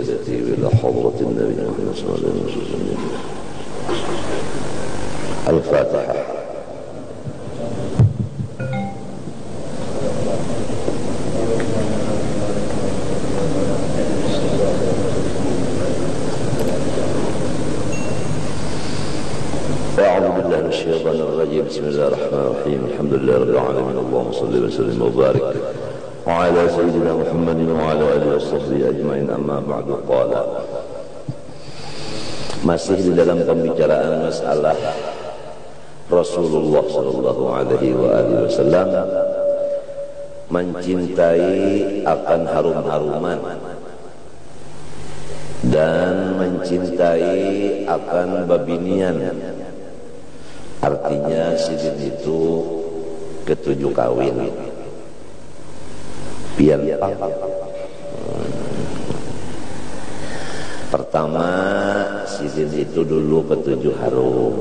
وسيلتي إلى حضرة النبي محمد صلى الله عليه وسلم. الفاتحة. أعوذ بالله من الشيطان الرجيم. بسم الله الرحمن الرحيم. الحمد لله رب العالمين. اللهم صل وسلم وبارك وعلى سيدنا محمد وعلى آله وصحبه أجمعين. أما بعد. قال, masih di dalam pembicaraan masalah Rasulullah sallallahu alaihi wasallam mencintai akan harum-haruman dan mencintai akan babinian. Artinya sidin itu ketujuh kawin. Pian pertama sidin itu dulu ketujuh harum.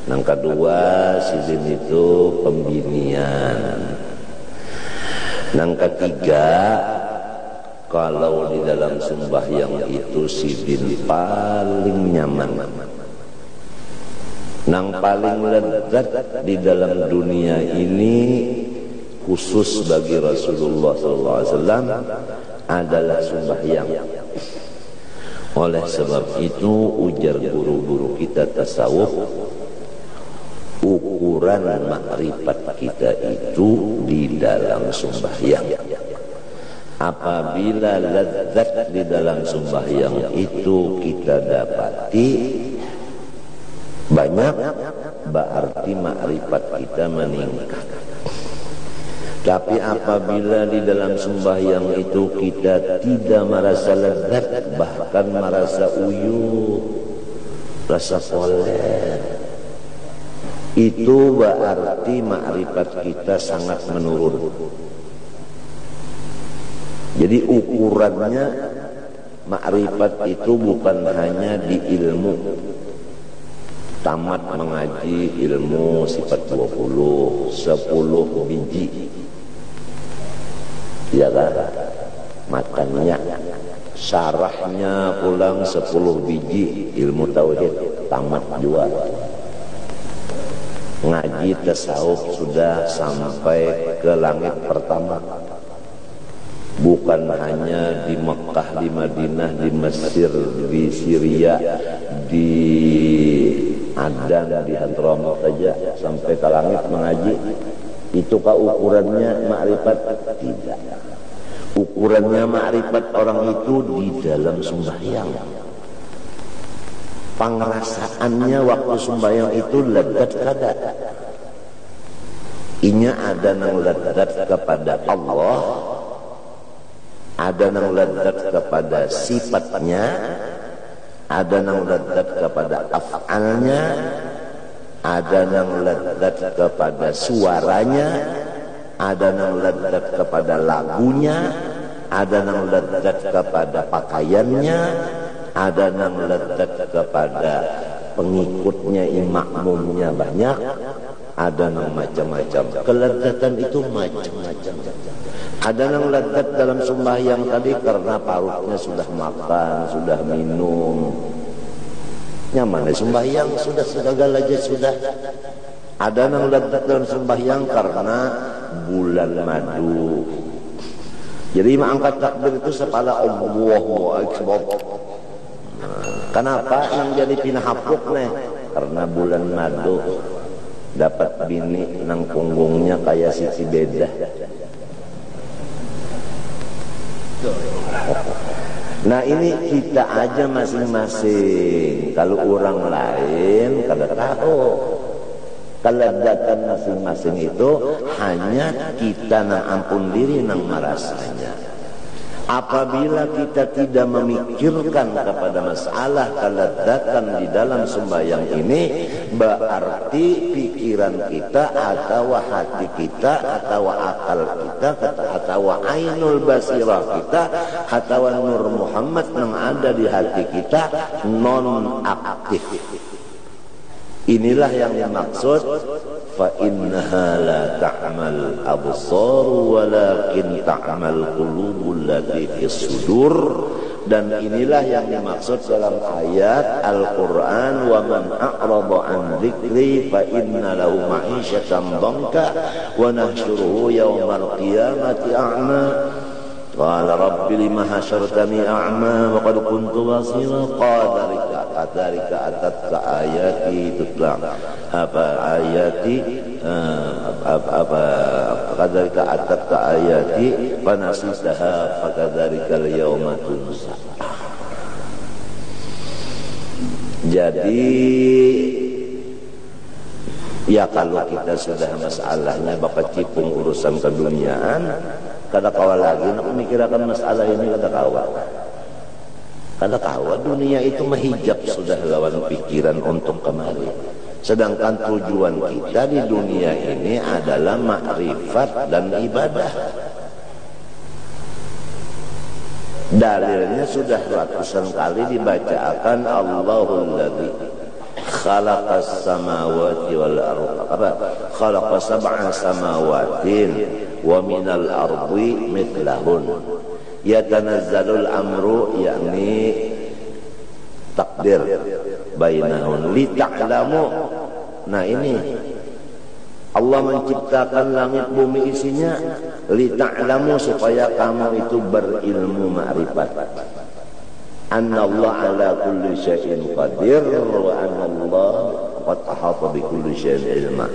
Yang kedua sidin itu pembinian. Yang ketiga, kalau di dalam sembahyang itu sidin paling nyaman. Yang paling lezat di dalam dunia ini khusus bagi Rasulullah SAW adalah sembahyang. Oleh sebab itu ujar guru-guru kita tasawuf, ukuran makrifat kita itu di dalam sembahyang. Apabila lezat di dalam sembahyang itu kita dapati banyak, berarti makrifat kita meningkat. Tapi apabila di dalam sembahyang itu kita tidak merasa lezat, bahkan merasa uyuh, rasa poler, itu berarti makrifat kita sangat menurun. Jadi ukurannya makrifat itu bukan hanya di ilmu. Tamat mengaji ilmu sifat 20, 10 biji. Ya kan? Matanya, syarahnya pulang 10 biji ilmu tauhid, tamat juga. Ngaji tasawuf sudah sampai ke langit pertama. Bukan hanya di Mekah, di Madinah, di Mesir, di Syria, di Adan, di Hadramaut saja sampai ke langit mengaji. Itukah ukurannya makrifat? Tidak. Ukurannya makrifat orang itu di dalam sembahyang. Pengrasaannya waktu sembahyang itu lezat kada. Inya ada yang lezat kepada Allah, ada yang lezat kepada sifatnya, ada yang lezat kepada af'alnya, ada yang lezat kepada suaranya, ada yang lezat kepada lagunya, ada yang lezat kepada pakaiannya, ada yang lezat kepada pengikutnya, makmumnya banyak, ada yang macam-macam. Kelezatan itu macam-macam. Ada yang lezat dalam sembahyang tadi karena parutnya sudah makan, sudah minum. Nyaman sembahyang sudah segala-galanya sudah. Ada yang lezat dalam sembahyang karena bulan madu. Jadi angkat takbir itu sepala Allahu Akbar. Kenapa yang jadi pinahapuk nih? Karena bulan madu dapat bini nang punggungnya kayak sisi beda. Nah ini kita aja masing-masing. Kalau orang lain kada tahu. Kelezatan masing-masing itu hanya kita nang ampun diri nang merasanya. Apabila kita tidak memikirkan kepada masalah kelezatan di dalam sembahyang ini, berarti pikiran kita atau hati kita atau akal kita atau ainul basirah kita atau nur Muhammad yang ada di hati kita non aktif. Inilah yang dimaksud fa innaha la ta'mal absar walakin ta'mal qulubul lati fis sudur. Dan inilah yang dimaksud dalam ayat Al-Quran, wa man a'rada an dzikri fa inna lahu ma'isyatan dhanka wa nahsyuruhu yaumal qiyamati a'ma. Qala rabbi lima hasyartani a'ma wa qad kuntu basira. Qadarika atatka ayati tutla qadarika atatka ayati fanasitaha fakadarika al-yawma tunsa. Jadi ya kalau kita sudah masalahnya bapak cipung urusan keduniaan, kada kawal lagi nak memikirkan masalah ini, kada kawal. Kada kawal, dunia itu menghijab sudah lawan pikiran untuk kemari. Sedangkan tujuan kita di dunia ini adalah makrifat dan ibadah. Dalilnya sudah ratusan kali dibacakan, Allahul ladzi khalaqas samawati wal arda, khalaqas sab'a samawatin wa minal ardi mithlahun yatanazzalul amru, yakni takdir bainahun li ta'lamu. Nah ini Allah menciptakan langit bumi isinya li ta'lamu, supaya kamu itu berilmu ma'rifat. Annallahu ala kulli syai'in qadir wa annallahu qad ahata bi kulli syai'in ilma.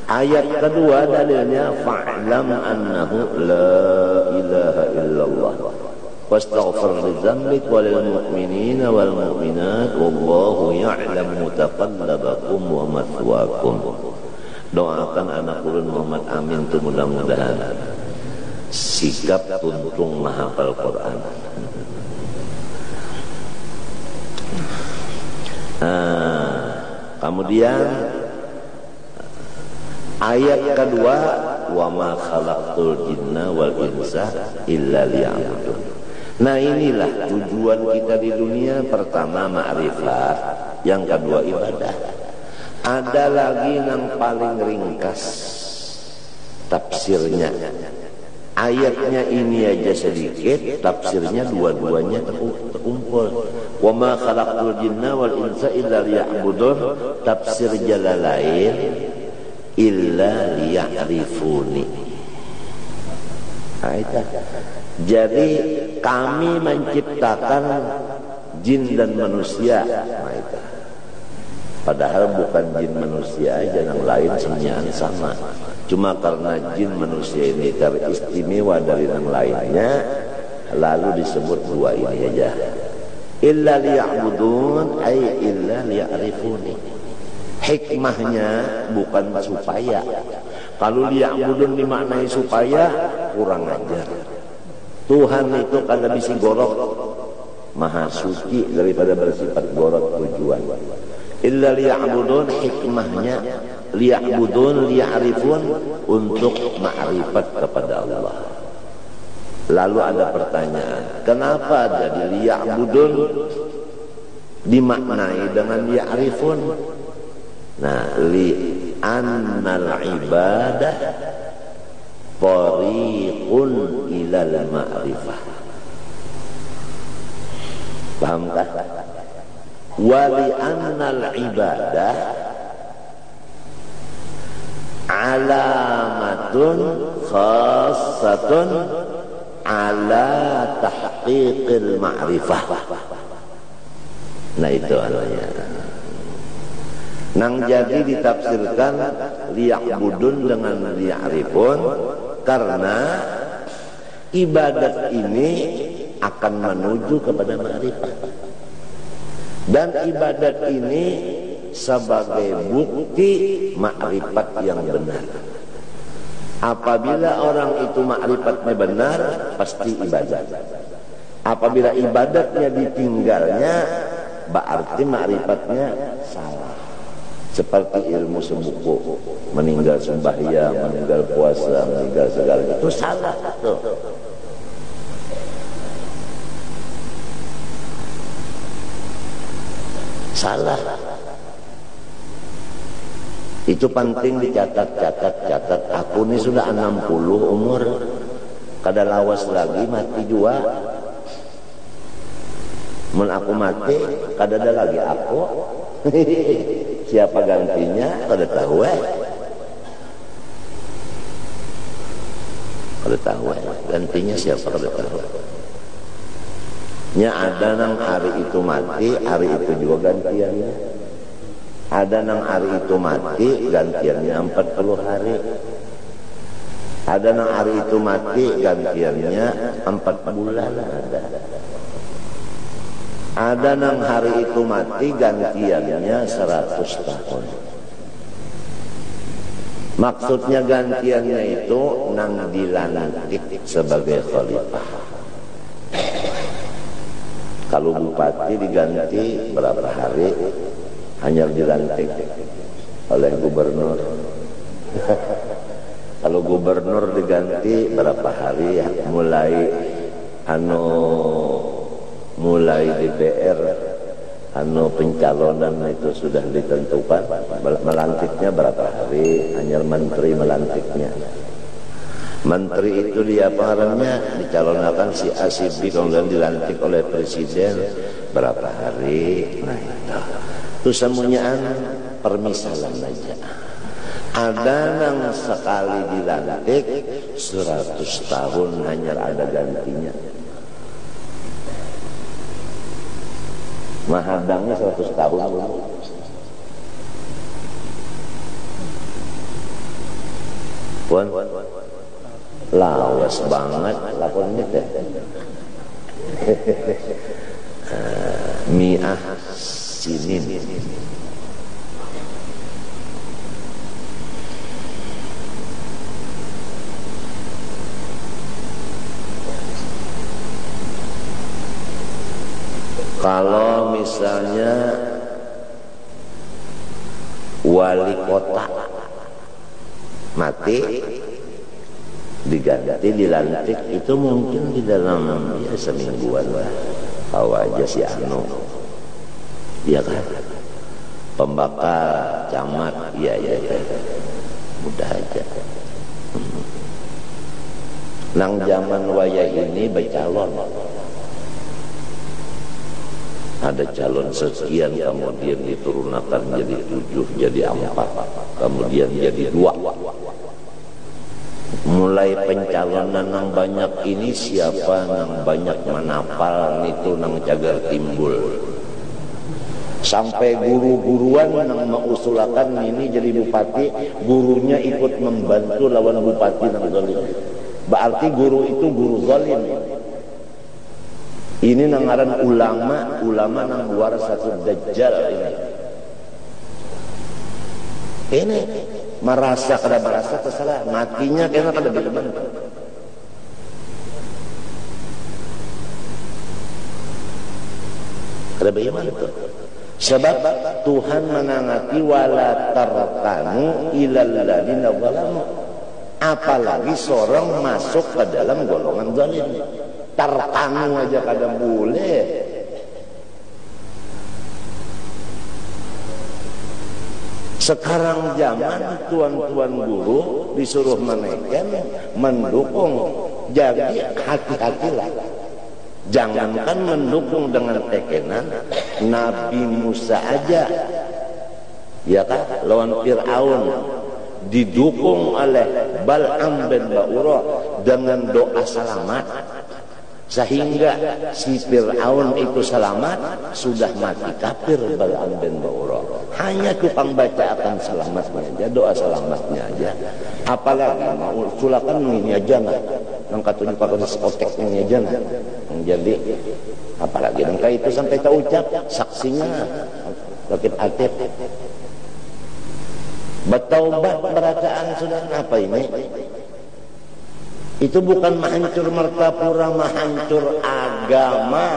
Ayat kedua dalilnya fa'lam annahu la ilaha illallah wastaghfir li dzambik walil mu'minina wal mu'minat wallahu ya'lamu mutaqallabakum wa mathwaakum. Doakan anak ulun Muhammad Amin tuh mudah-mudahan sikap tuntung menghafal Quran. Kemudian ayat kedua, wa ma khalaqtul jinna wal insa illa liya'budun. Nah inilah tujuan kita di dunia. Pertama ma'rifat, yang kedua ibadah. Ada lagi yang paling ringkas tafsirnya. Ayatnya ini aja sedikit, tafsirnya dua-duanya terkumpul. Wa ma khalaqtul jinna wal insa illa liya'budun. Tafsir Jalalain illa liya'rifuni. Jadi kami menciptakan jin dan manusia. Padahal bukan jin manusia aja, yang lain semuanya sama. Cuma karena jin manusia ini teristimewa dari yang lainnya, lalu disebut dua ini aja. Illa liya'budun ay illa liya'rifuni. Hikmahnya bukan supaya. Kalau liya'budun dimaknai supaya, kurang ajar. Tuhan itu kada bisa gorok, maha suci daripada bersifat gorok tujuan. Illa liya'budun, hikmahnya liya'budun, liya'rifun, untuk ma'rifat kepada Allah. Lalu ada pertanyaan, kenapa jadi liya'budun dimaknai dengan liya'rifun? Nah, li'annal ibadah tariqun ilal ma'rifah. Pahamkah? Wa li'annal ibadah alamatun khassatun ala tahqiqil ma'rifah. Nah itu artinya. Nang jadi ditafsirkan liya'budun dengan liya'rifun karena ibadat ini akan menuju kepada ma'rifah. Dan ibadat ini sebagai bukti ma'rifat yang benar. Apabila orang itu ma'rifatnya benar, pasti ibadat. Apabila ibadatnya ditinggalnya, berarti ma'rifatnya salah. Seperti ilmu sembuku, meninggal sembahyang, meninggal puasa, meninggal segala itu salah tuh. Salah. Itu penting dicatat. Aku ini sudah 60 umur, kada lawas lagi mati jua. Mun aku mati, kada ada lagi aku. Siapa gantinya? Kada tahu. Kada tahu. Gantinya siapa kada tahu. Nya ada nang hari itu mati, hari itu juga gantiannya. Ada nang hari itu mati, gantiannya 40 hari. Ada nang hari itu mati, gantiannya 4 bulan ada. Ada nang hari itu mati, gantiannya 100 tahun. Maksudnya gantiannya itu nang dilantik sebagai khalifah. Kalau bupati diganti berapa hari, hanya dilantik oleh gubernur. Kalau gubernur diganti berapa hari, mulai DPR pencalonan itu sudah ditentukan, melantiknya berapa hari, hanya menteri melantiknya. Menteri itu dia pengarangnya dicalonkan si A si B, kemudian dilantik oleh presiden berapa hari. Nah itu semuanya permisalan aja. Ada yang sekali dilantik 100 tahun hanya ada gantinya. Mahadangnya 100 tahun dulu. Puan lawas banget lakonnya teh. Mi'ah sinin. Kalau misalnya wali kota mati diganti dilantik itu mungkin di dalam ya semingguan lah. Tahu aja si Anu, iya kan? Pembakar camat, iya mudah aja. Nang zaman wayah ini bercalon. Ada calon sekian, kemudian diturunkan jadi 7, jadi 4, kemudian jadi 2. Mulai pencalonan nang banyak ini siapa nang banyak menapal itu nang cagar timbul. Sampai guru-guruan nang mengusulkan ini jadi bupati, gurunya ikut membantu lawan bupati nang zalim. Berarti guru itu guru zalim. Ini nang ngaran ulama nang warasatul dajjal ini merasa tersalah, matinya kena kada beban. Kada beban itu. Sebab Tuhan menangati wala tarkanu ilal ladina zalamu. Apalagi seorang masuk ke dalam golongan zalim. Tarkanu aja kada boleh. Sekarang zaman tuan-tuan guru disuruh menaikkan, mendukung. Jadi hati-hatilah. Jangankan mendukung dengan tekenan Nabi Musa aja, ya kan, lawan Fir'aun didukung oleh Bal'am bin Ba'ura dengan doa selamat, sehingga si Fir'aun itu selamat, sudah mati kafir Bal'am bin Ba'ura. Hanya tukang baca akan selamatnya aja, doa selamatnya aja. Apalagi mau sulakan ini aja nggak, nangka tunjuk pakai diskotek ini aja nggak. Jadi apalagi nangka itu sampai tak ucap saksinya sakit hati. Bertaubat berataan sudah apa ini? Itu bukan menghancur martapura, menghancur agama.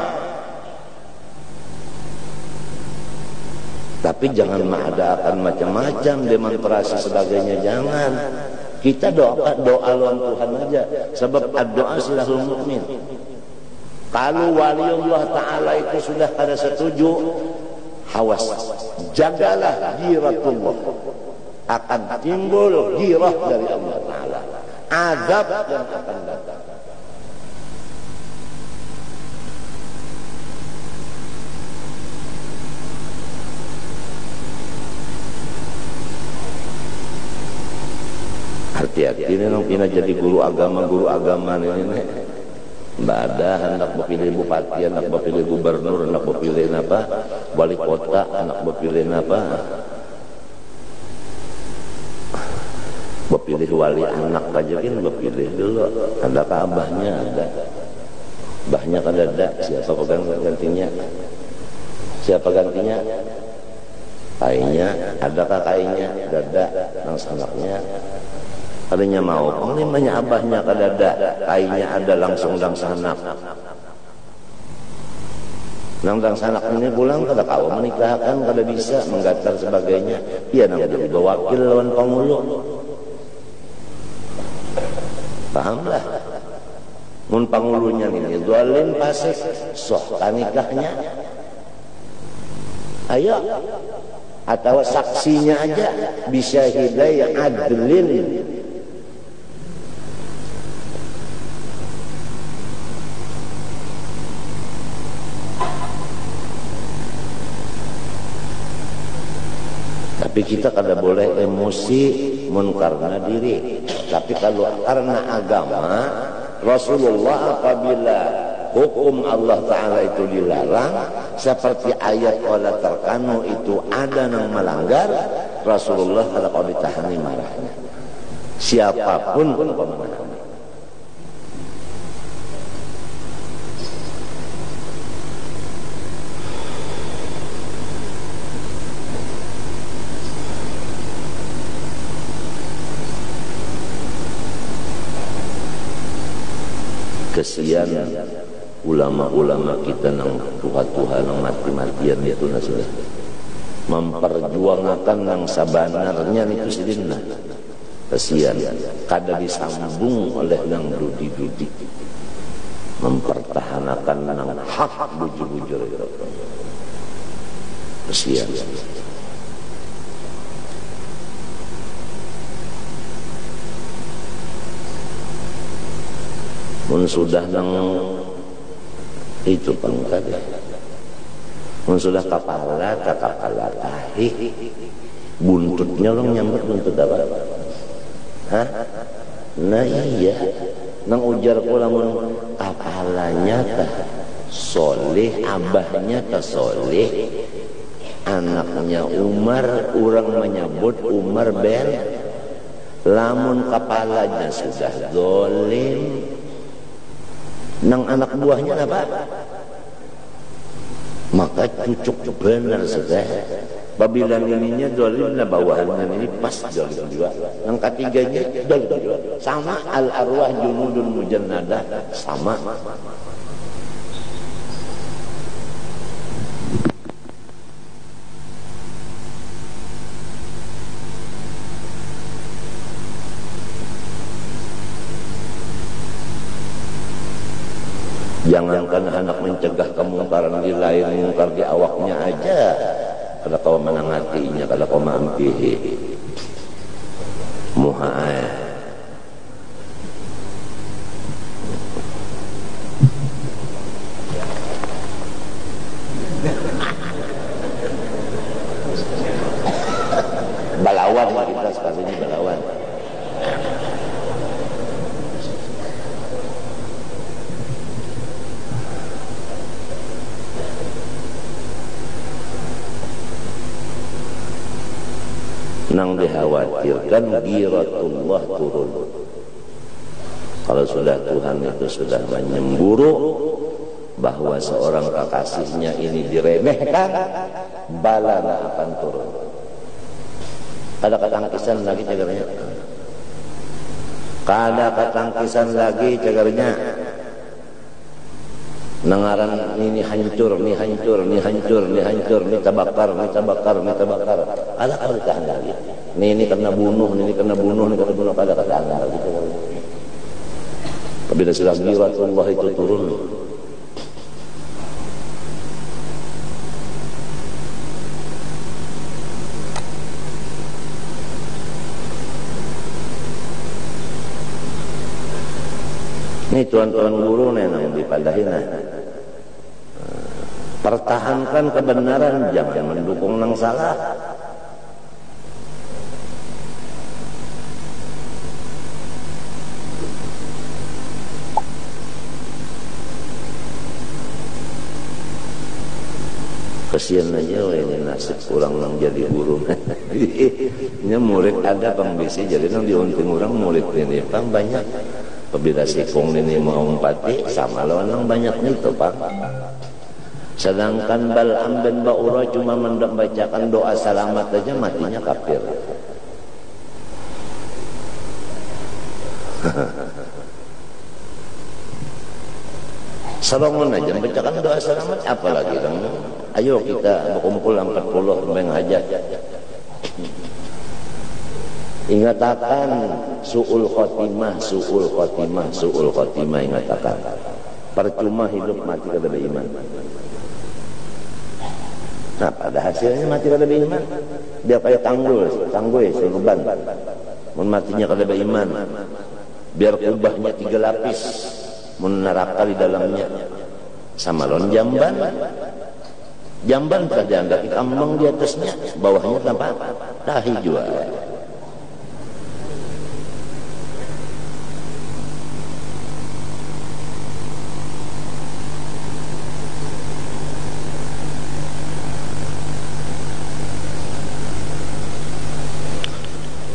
Tapi jangan mengadakan macam-macam demonstrasi sebagainya, jangan. Kita doa lawan Tuhan aja, sebab doa silahul mukmin. Kalau waliullah ta'ala itu sudah pada setuju, hawas, jagalah jiratullah. akan timbul ghirah dari Allah Ta'ala, azab yang akan datang. Hati-hati ini nong pina jadi guru agama ini nih. Mbak ada hendak berpilih bupati, hendak berpilih gubernur, hendak berpilih apa, wali kota, hendak berpilih apa, berpilih wali anak aja kan berpilih dulu. Ada abahnya ada, abahnya kan ada. Siapa gantinya? Siapa gantinya? Kainya, adakah kainya? Dada, nang sanaknya. Kalinya mau penglimanya abahnya kadada, kainya ada langsung dang sanak. Nang dang sanak ini pulang kada kau menikahkan, kada bisa menggatar sebagainya. Iya nang jadi wakil lawan pangulu. Pahamlah. Mun pangulunya ini zalim fasik, soh nikahnya. Ayo. Atau saksinya aja bisa hidayah adlin. Tapi kita kada boleh emosi mun karena diri. Tapi kalau karena agama, Rasulullah apabila hukum Allah Ta'ala itu dilarang, seperti ayat wala tarkanu itu ada yang melanggar, Rasulullah kada kau ditahani marahnya. Siapapun pun kau menahani. Kesian ulama-ulama kita nang Tuhan nang mati-matian itu sudah memperjuangkan nang sabanarnya itu sidina. Kesian kada disambung oleh nang dudi-dudi mempertahankan nang hak bujur-bujur itu. Kesian. Mun sudah nang itu pangkat, mun sudah kepala tahi, buntutnya orang nyambut buntut apa? Hah? Nah iya, nang ujar pula mun kepalanya tah soleh, abahnya tah soleh, anaknya Umar, orang menyebut Umar ben, lamun kepalanya sudah zalim. Nang anak buahnya apa? Maka cucuk benar sudah. Babila ininya zalim, nah bawahannya ini pas zalim juga. Yang ketiganya zalim juga. Sama al arwah junudun mujannadah sama. Jangankan anak mencegah kemungkaran di lain, mungkar di awaknya aja kada kau menangatinya, kada kau mampihi muha'ay. Balawan kita sekarang ini balawan. Nang dikhawatirkan giratullah turun. Kalau sudah Tuhan itu sudah menyemburu bahwa seorang kekasihnya ini diremehkan, balanya akan turun. Ada ketangkisan lagi cagarnya. Kada ketangkisan lagi cagarnya. Nangaran ini hancur, ini hancur, ini hancur, ini hancur, ini terbakar, ini terbakar, ini terbakar. Ada kalau ditahan lagi. Ini kena bunuh, ini kena bunuh, ini kena bunuh. Ada ketahan lagi. Apabila sudah giratullah itu turun, Ini tuan-tuan guru yang dipadahin. Pertahankan kebenaran, jangan mendukung yang salah. Kesian aja ini nasib kurang yang jadi guru. Ini murid ada Bang bisi, jadi yang diunting orang murid ini Bang banyak. Pembeda sikung ini mau empati sama lawan yang banyak itu Bang. Sedangkan Bal'am bin Ba'ura cuma membacakan doa selamat aja matinya kafir. Salongon aja membacakan doa selamat, apalagi dong. Ayo kita berkumpul 40 menghajat. Ingatakan su'ul khotimah, su'ul khotimah, su'ul khotimah, ingatakan. Percuma hidup mati kada beriman. Nah pada hasilnya mati kada beriman. Dia kayak tanggul serban. Mun matinya kada beriman. Biar kubahnya 3 lapis. Mun neraka di dalamnya. Sama lon jamban. Jamban pada anggap kambang di atasnya, bawahnya tanpa tahi jual.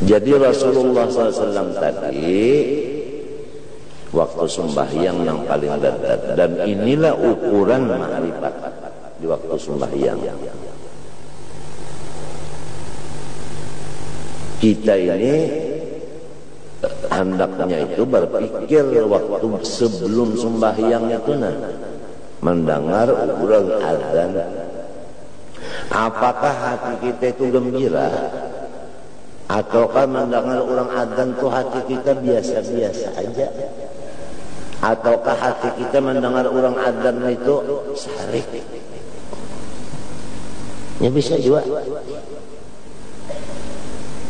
Jadi Rasulullah SAW tadi waktu sembahyang yang paling dekat, dan inilah ukuran ma'rifat di waktu sembahyang. Kita ini hendaknya itu berpikir waktu sebelum sembahyang itu mendengar ukuran azan. Apakah hati kita itu gembira, ataukah mendengar orang azan itu hati kita biasa-biasa aja? Ataukah hati kita mendengar orang adzan itu sarik? Ya bisa juga.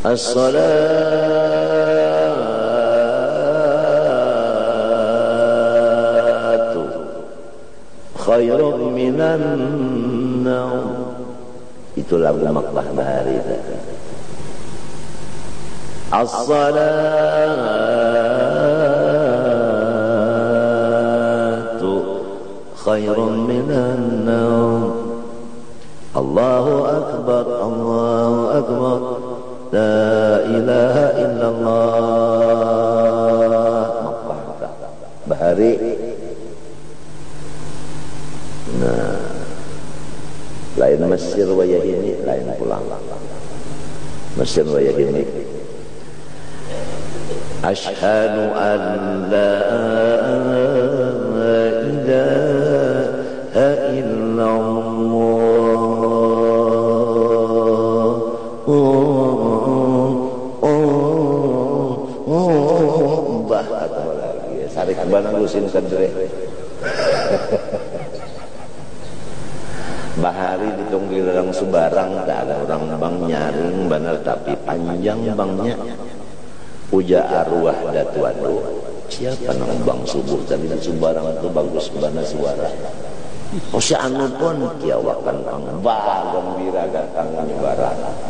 As-salatu khairun minan naum. Itu lagu Makkah Bahari. As-salatu khairun minan naum. Allahu akbar, Allahu akbar, la ilaha illallah. Makkah Bahari. Nah, lain Mesir wayah ini, lain pulang. Mesir wayah ini. Asyhadu an la ilaha illallah. Mbah atau lagi sarik banang lusin kedre. Bahari ditunggil orang Subarang, tak ada orang bang nyaring benar, tapi panjang bangnya. Uja arwah datu adu. Siapa nang bang subuh tadi di Subarang itu bagus benar suara. Oh si anu pun kiawakan pang gembira datang barang.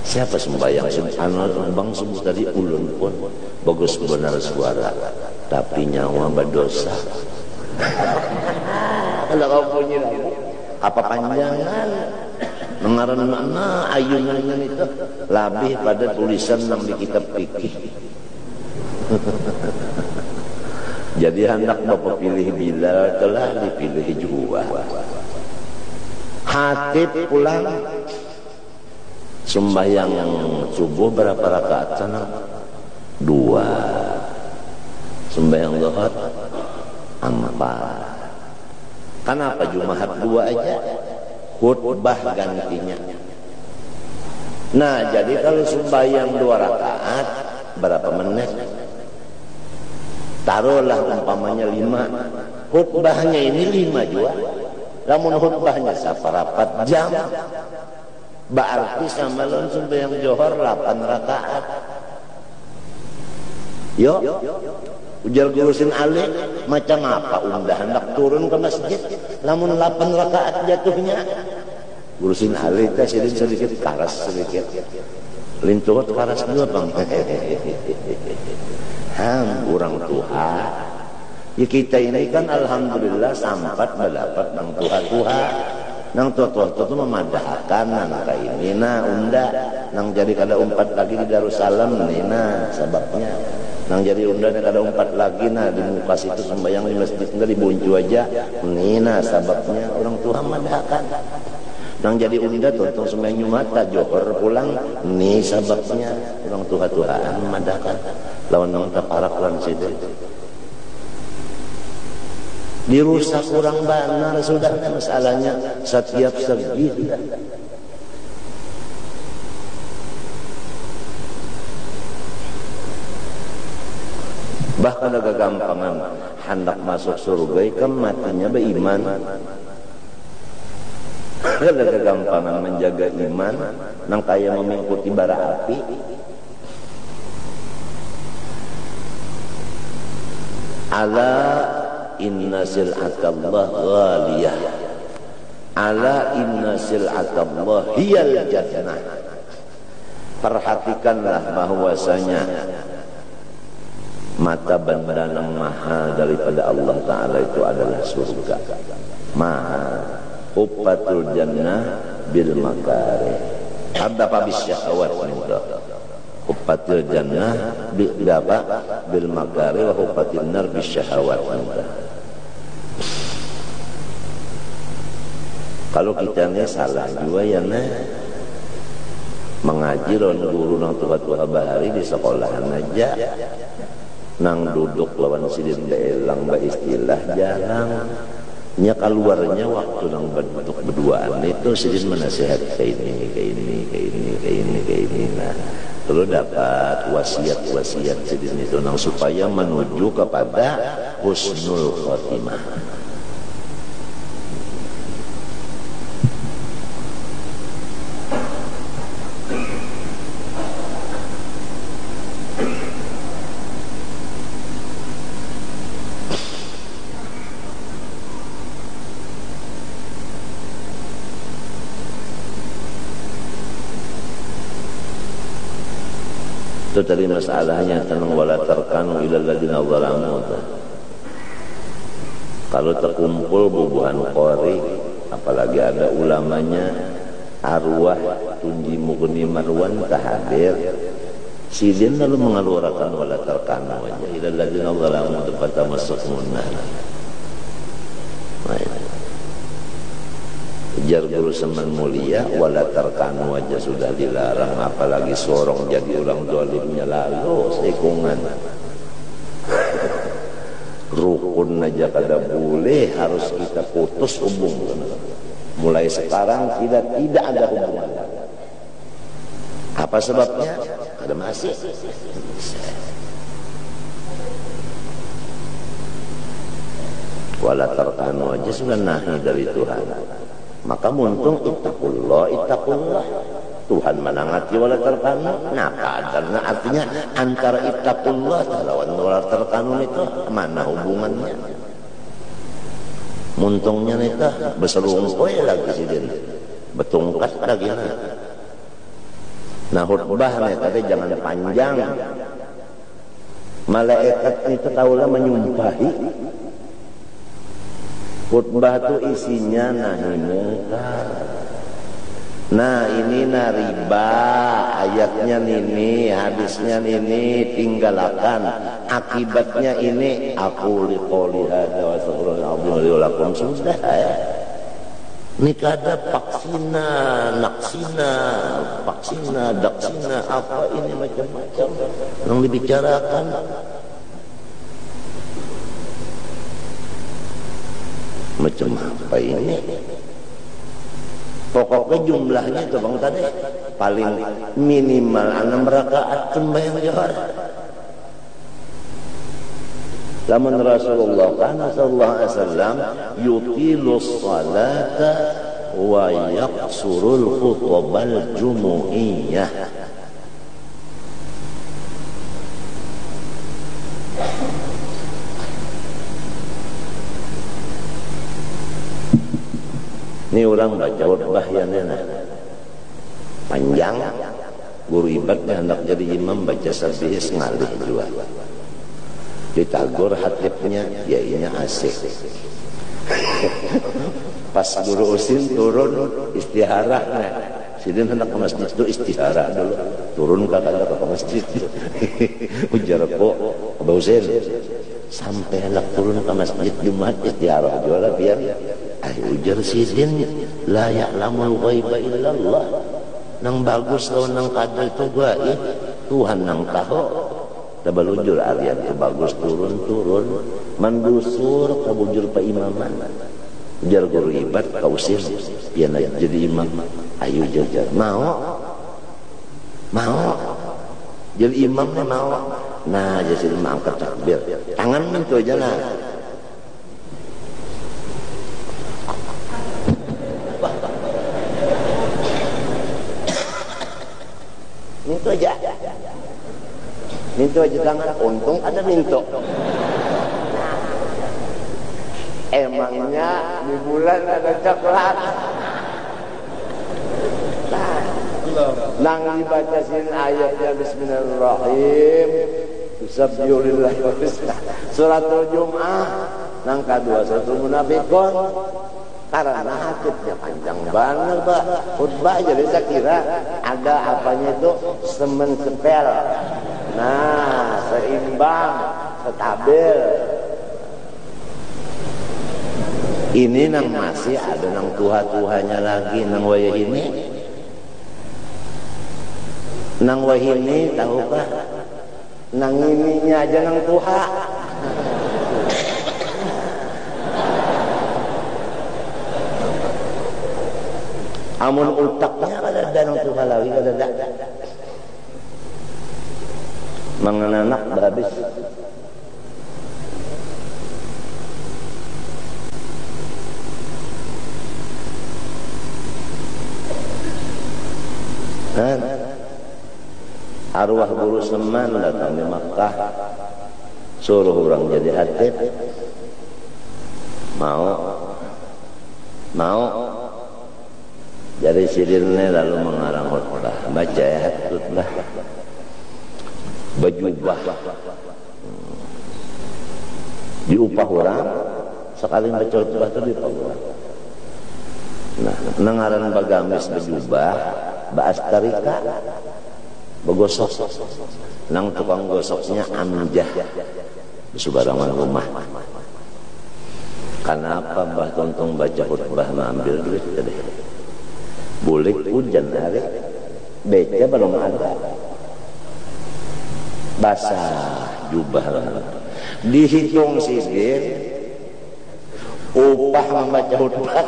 Siapa sembahyang anu bang subuh tadi ulun pun bagus benar suara, tapi nyawa berdosa. Kalau kau punya apa panjangan mengaran mana ayunan itu lebih pada tulisan yang di kitab fikih. Jadi hendak bapak pilih Bilal telah dipilih juga. Hatib pulang sembahyang yang subuh berapa rakaat sana? 2. Sembahyang zuhur 4. Kenapa Jumat 2 aja? Khutbah gantinya. Nah, jadi kalau sembahyang 2 rakaat berapa menit? Taruhlah umpamanya 5. Khutbahnya ini 5 juga. Namun khutbahnya saparapat jam. Berarti sama lawan sembahyang zuhur 8 rakaat. Yo. Ujar gurusin Ali, macam apa undah hendak turun ke masjid, lamun 8 rakaat jatuhnya. Gurusin Ali teh sedikit karas sedikit. Lintuhut karas dua bang. Orang Tuhan. Ya kita ini kan alhamdulillah sampat mendapat nang Tuhan. Nang tua-tua itu memadahkan nang kayak ini nah unda nang jadi kada umpat lagi di Darussalam nina sebabnya nang jadi unda kada umpat lagi nah di muka situ sembahyang di masjid enggak di Bunju aja nina sebabnya orang Tuhan madahkan nang jadi unda tonton sembahyang Jumat Johor pulang ni sebabnya orang Tuhan madahkan lawan nang taparak lan situ dirusak kurang benar sudah masalahnya setiap segi bahkan ada kegampangan hendak masuk surga kan matinya beriman ada kegampangan menjaga iman nang kaya mengikuti bara api ala inna sil'atallah ghaliyah ala inna sil'atallah hiyal jannah. Perhatikanlah bahwasanya mata benda yang mahal daripada Allah Ta'ala itu adalah surga. Mahal hubbatul jannah bil makarih hadda bis syahwat hubbatul jannah bil makarih wa hubbatil nar bis syahwat. Kalau kita ini salah juga ya mengaji lawan guru nang tua-tua bahari di sekolahan aja nang duduk lawan sidin beelang ba istilah jarang nya keluarnya waktu nang bentuk berduaan itu sidin menasihat kayak ini nah terus dapat wasiat sidin itu nang supaya menuju kepada husnul khotimah. Itu tadi masalahnya tentang wala tarkanu ilal ladina zalamu. Kalau terkumpul bubuhan qori apalagi ada ulamanya arwah Tunji Mugni Marwan tahadir sidin lalu mengeluarkan wala tarkanu aja ilal ladina zalamu pada masuk munah. Jar guru seman mulia wala tarkanu aja sudah dilarang apalagi sorong jadi orang zalimnya lalu sekungan rukun aja kada boleh harus kita putus hubungan mulai sekarang tidak ada hubungan apa sebabnya kada masih wala tarkanu aja sudah nahi dari Tuhan. Maka muntung ittaqullah Tuhan menangati wala tarkanu. Nah kadarnya artinya antara ittaqullah lawan wala tarkanu itu mana hubungannya? Muntungnya itu beselungkoy lagi sidin betungkat lagi nah khutbahnya tadi jangan panjang malaikat itu tahulah menyumpahi khutbah itu isinya nahi mungkar. Nah ini riba, ayatnya ini, hadisnya ini, tinggalkan. Akibatnya ini, aku liqouli hadza wa astaghfirullahaladzim sudah ya. Ini kada paksina, daksina, apa ini macam-macam yang dibicarakan. Macam apa ini? Pokoknya jumlahnya itu bang tadi paling minimal 6 rakaat sembahyang Johor. Lamun Rasulullah kan sallallahu alaihi wasallam yutilus salata wa yaqsurul khutbal jumu'iyah. Ini orang baca khutbah ya nena panjang, guru ibadnya hendak jadi imam baca sabihis ngalih juga. Ditagur hatibnya, yainya asik. Pas guru usin turun istiharah, sidin hendak ke masjid itu istiharah dulu, turun ke masjid. Ujar kok Abah Husin sampai hendak turun ke masjid Jumat istiharah jual biar ujar sidin la ya'lamul ghaiba illallah. Nang bagus lawan nang kadal itu gaib Tuhan nang tahu. Tabalujur aryan itu bagus turun mandusur kabujur pa imaman. Ujar guru ibad kausir pian jadi imam. Ayo jajar mau jadi imamnya mau. Nah jadi imam angkat takbir tangan itu aja lah. Minto aja tangan, untung ada minto. Emangnya di bulan ada coklat. Nang dibaca sin ayatnya Bismillahirrahmanirrahim. Bismillahirrahmanirrahim. Suratul Jum'ah. Nang kedua suratul Munafikun. Karena hadisnya panjang banget Pak. Khutbah jadi saya kira ada apanya itu semen sepel. Nah, seimbang, stabil. Ini nang masih ada nang tuha-tuhanya lagi nang wayah ini. Nang wayah ini tahukah? Nang ininya aja nang tuha. Amun utaknya kada ada nang tuha lagi kada ada. Mengenanak habis. Arwah guru Seman datang di Makkah, suruh orang jadi hatib. Mau jadi sidinnya lalu mengarang khutbah, baca ayat khutbah. Bajubah diupah orang sekali baca khutbah itu diupah orang. Nah, nengaran bagamis bajubah baastarika begosok nang tukang gosoknya amjah subarangan rumah. Kenapa Mbah Tontong baca khutbah mengambil duit tadi? Bulik hujan hari beca belum ada. Basah jubah dihitung sisir upah membaca khutbah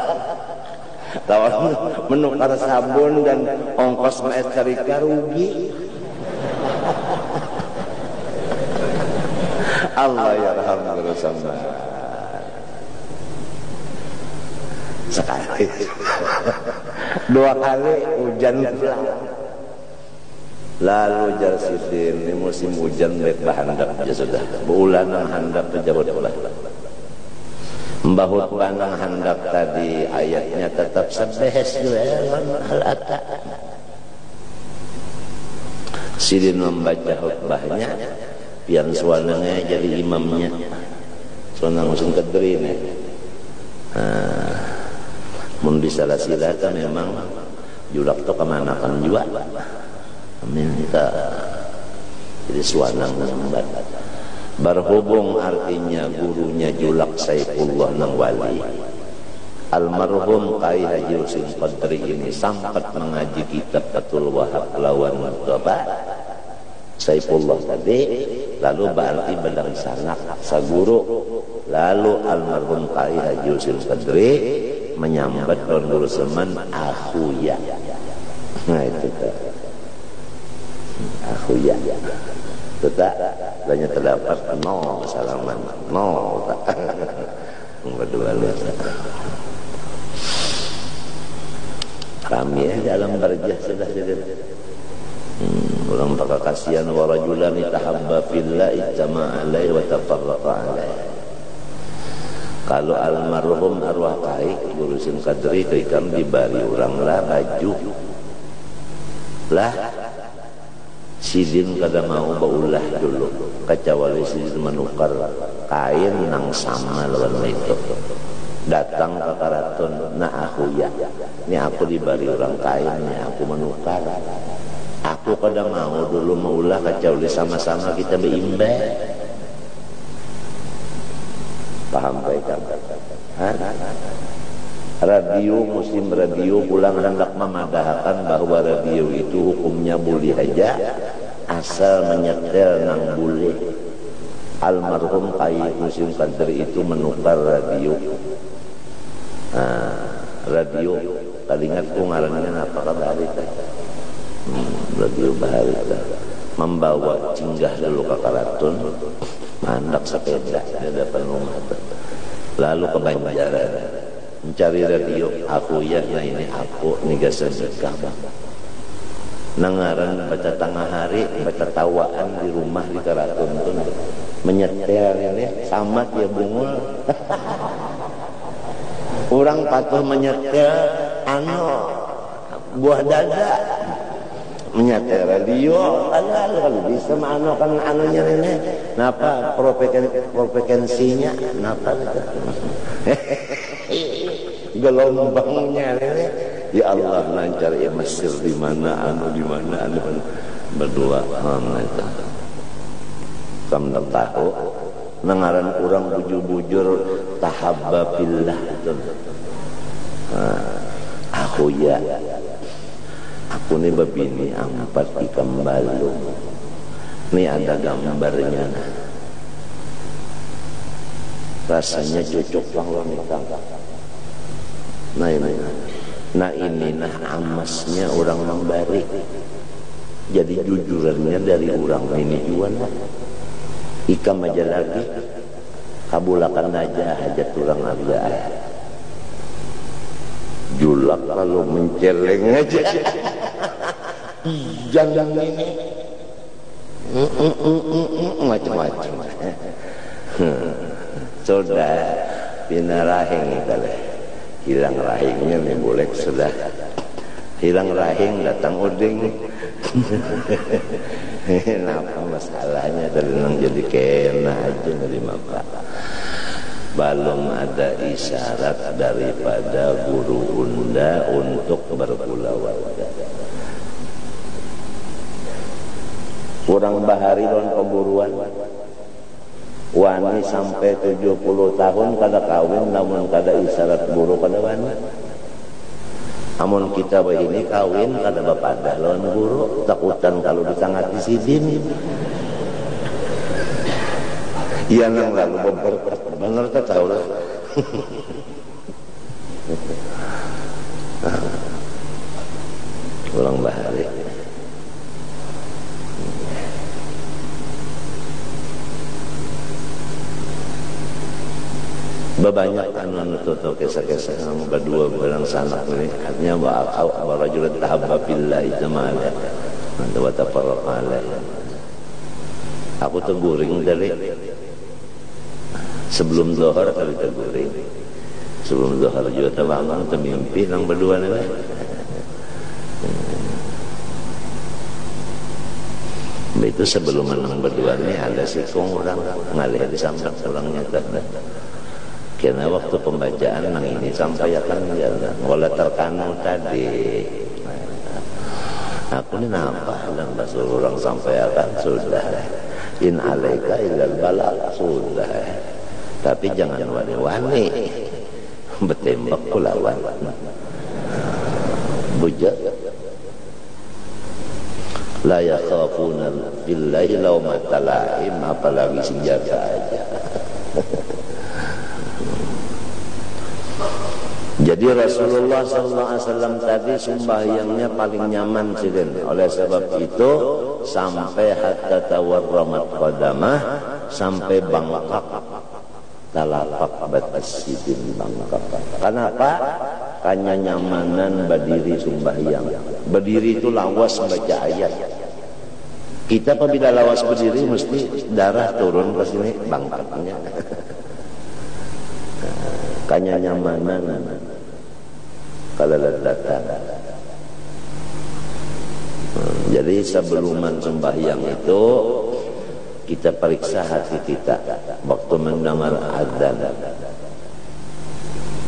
lawan menukar sabun dan ongkos maestrika rugi. Allah yarham bersama sekali 2 kali hujan pulang. Lalu jar sidin ini musim hujan baik bahandap aja sudah bulan handap terjawab lah. Mbahut panang handap tadi ayatnya tetap sabes al-ata. Sidin membaca khutbahnya pian suananya jadi imamnya. Suanang musim kedri ini. Mun disalah-silakan memang julak to kemanakan juga. Minta jadi suanang membat. Berhubung artinya gurunya julak Saifullah nang wali. Almarhum Kai Haji Husin Qadri ini sempat mengaji kitab Fathul Wahab lawan Bapak Saifullah tadi, lalu berarti bedang sanak saguru. Lalu almarhum Kai Haji Husin Qadri menyambat Guru Seman akhuya. Nah itu kan akhuya. Tetap banyak terdapat nol salaman nol tak berdua lihat kami dalam berjah sudah jadi orang pakai kasihan warajulani tahabba fillah ijtama alaihi wa tafarraqa alaihi Kalau almarhum arwah kaik ngurusin kadri ikam dibari orang lah baju lah sidin kada mau baulah dulu kecuali sidin menukar kain nang sama lawan itu datang ke karaton nah aku ya ini aku dibari orang kain ini aku menukar aku kada mau dulu maulah kecuali sama-sama kita beimbe paham baik radio musim radio pulang hendak memadahkan bahwa radio itu hukumnya boleh aja asal menyetel nang boleh. Almarhum Kai Musim Kadri itu menukar radio. Radio kalingatku ngarannya apa kabarita radio baharita membawa cinggah dulu ke karaton mandak sepeda di depan rumah lalu ke Banjaran mencari radio aku ya nah ini aku niga sedekah nangaran baca tengah hari baca tawaan di rumah di karaton tuh menyetel ini sama dia bungul orang patuh menyetel buah dada menyetel radio kalau bisa mano kan anunya ini napa frekuensinya napa gelombangnya ini ya Allah lancar ya Mesir di mana anu berdua itu kamu tahu nangaran kurang bujur-bujur tahabba billah itu aku ya aku nih babini ampat ikam balung nih ada gambarnya rasanya cocok banget nah ini amasnya orang membari jadi jujurannya dari orang ini juga ikam aja lagi kabulakan aja hajat orang aja julak kalau menceleng aja jangan ini macam-macam sudah bina rahing kali hilang rahingnya nih boleh sudah hilang rahing datang uding kenapa masalahnya dari nang jadi kena aja dari maka belum ada isyarat daripada guru unda untuk berkulawada kurang bahari dan pemburuan wani sampai 70 tahun kada kawin namun kada isyarat guru kada wani amun kita begini kawin kada bapadah lawan guru takutan kalau ditangati sidin iya nang lalu bener tak tahu lah ulang bahari banyak anu tuh kisah-kisah yang berdua barang sanak ini artinya wa rajulun tahabba billah itu mala wa tafarraqa alaihi aku teguring dari sebelum zuhur kali teguring sebelum zuhur juga bangun mimpi nang berdua nih itu sebelum nang berdua nih ada si orang ngalih di samping tulangnya tadi karena waktu pembacaan nang ini sampaikan jalan wala terkanu tadi aku ini nampak dan basur orang sampaikan sudah in alaika ilal balak sudah tapi jangan wani-wani bertembak kulawan bujak la yakhafuna billahi lawmata laim apalagi senjata aja. Jadi Rasulullah SAW tadi sembahyangnya paling nyaman sidin. Oleh sebab itu sampai hatta tawarramat qadamah sampai bangkak talapak batas sidin bangkak. Kenapa? Karena nyamanan berdiri sembahyang. Berdiri itu lawas baca ayat. Kita apabila lawas berdiri mesti darah turun ke sini bangkaknya. kanya nyamanan kalau datang. Jadi sebelum sembahyang itu kita periksa hati kita waktu mendengar azan.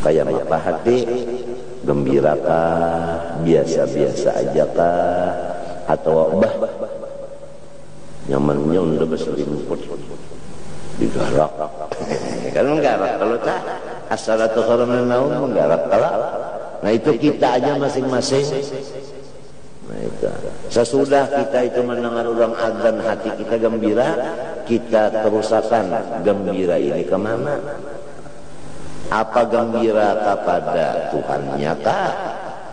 Kayak apa hati? Gembirakah, biasa-biasa aja kah, atau nyamannya udah berselimut digarak kan menggarak kalau tak as-salatu khairun minan naum menggarak kalau nah itu kita aja masing-masing. Nah itu sesudah kita itu mendengar orang azan hati kita gembira, kita terusakan gembira ini kemana? Apa gembira kepada Tuhannya kah,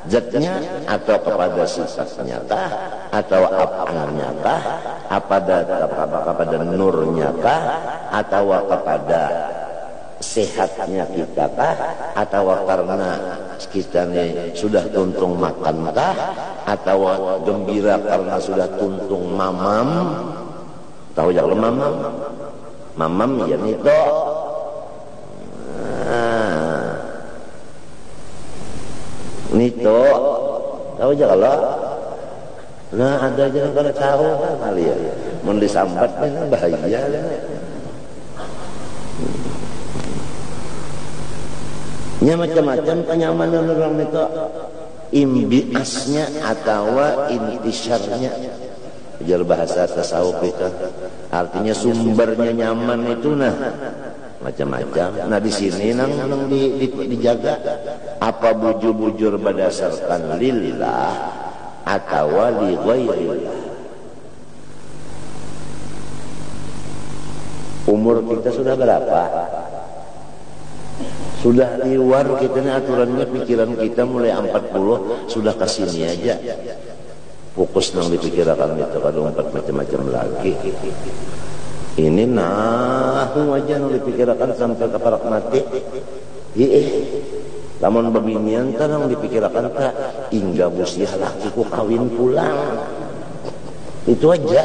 zatnya, atau kepada sifatnya kah, atau apanya kah, kepada nurnya kah, atau kepada sehatnya kita kah, atau karena kita ini sudah tuntung makan kah, atau gembira karena sudah tuntung mamam. Tahu jangan mamam ya itu. Nito tahu aja kalau nah ada aja kalau tahu kali ya mau disambat kan bahaya nya macam-macam kenyamanan orang itu imbiasnya atau intisarnya ajar bahasa tasawuf itu artinya sumbernya nyaman itu nah macam-macam. Nah di sini nang dijaga apa bujur-bujur berdasarkan lillah atau li ghairillah. Umur kita sudah berapa? Sudah liwar kita nih aturannya, pikiran kita mulai 40 sudah ke sini aja. Fokus nang dipikirkan itu kalau empat macam-macam lagi. Ini nahu aja yang dipikirkan sampai ke parak mati. Lamun beginian kan yang dipikirkan tak hingga busiah lakiku kawin pulang. Itu aja.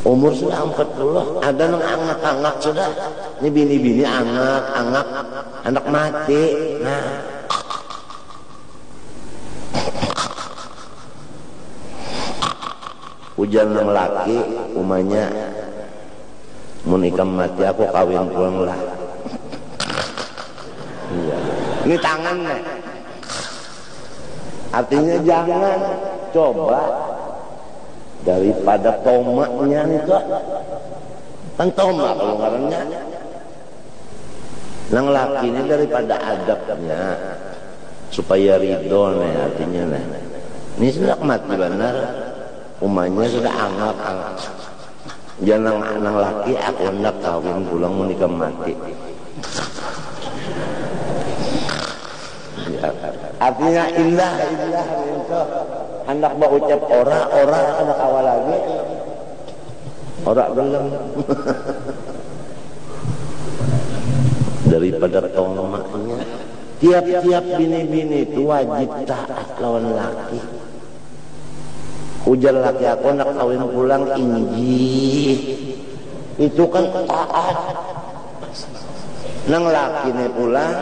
Umur sudah 40, ada yang angak-angak sudah. Ini bini-bini angak-angak, anak mati. Nah, hujan yang laki umanya menikam mati aku kawin pulang lah. Iya. Ini tangan nih. Artinya jangan coba daripada tomaknya itu kan tomak kalau ngarannya. Nang laki ini daripada adabnya supaya ridho nih artinya nih. Ini sudah mati benar. Umanya sudah angap-angap. Jangan anak laki aku hendak kawin pulang menikah mati. Ya, artinya indah itu hendak berucap ora anak awal lagi. Ora belum. Daripada tomaknya. Tiap-tiap bini-bini itu wajib taat lawan laki. Ujar laki aku nak kawin pulang inji itu kan taat. Nang laki ni pulang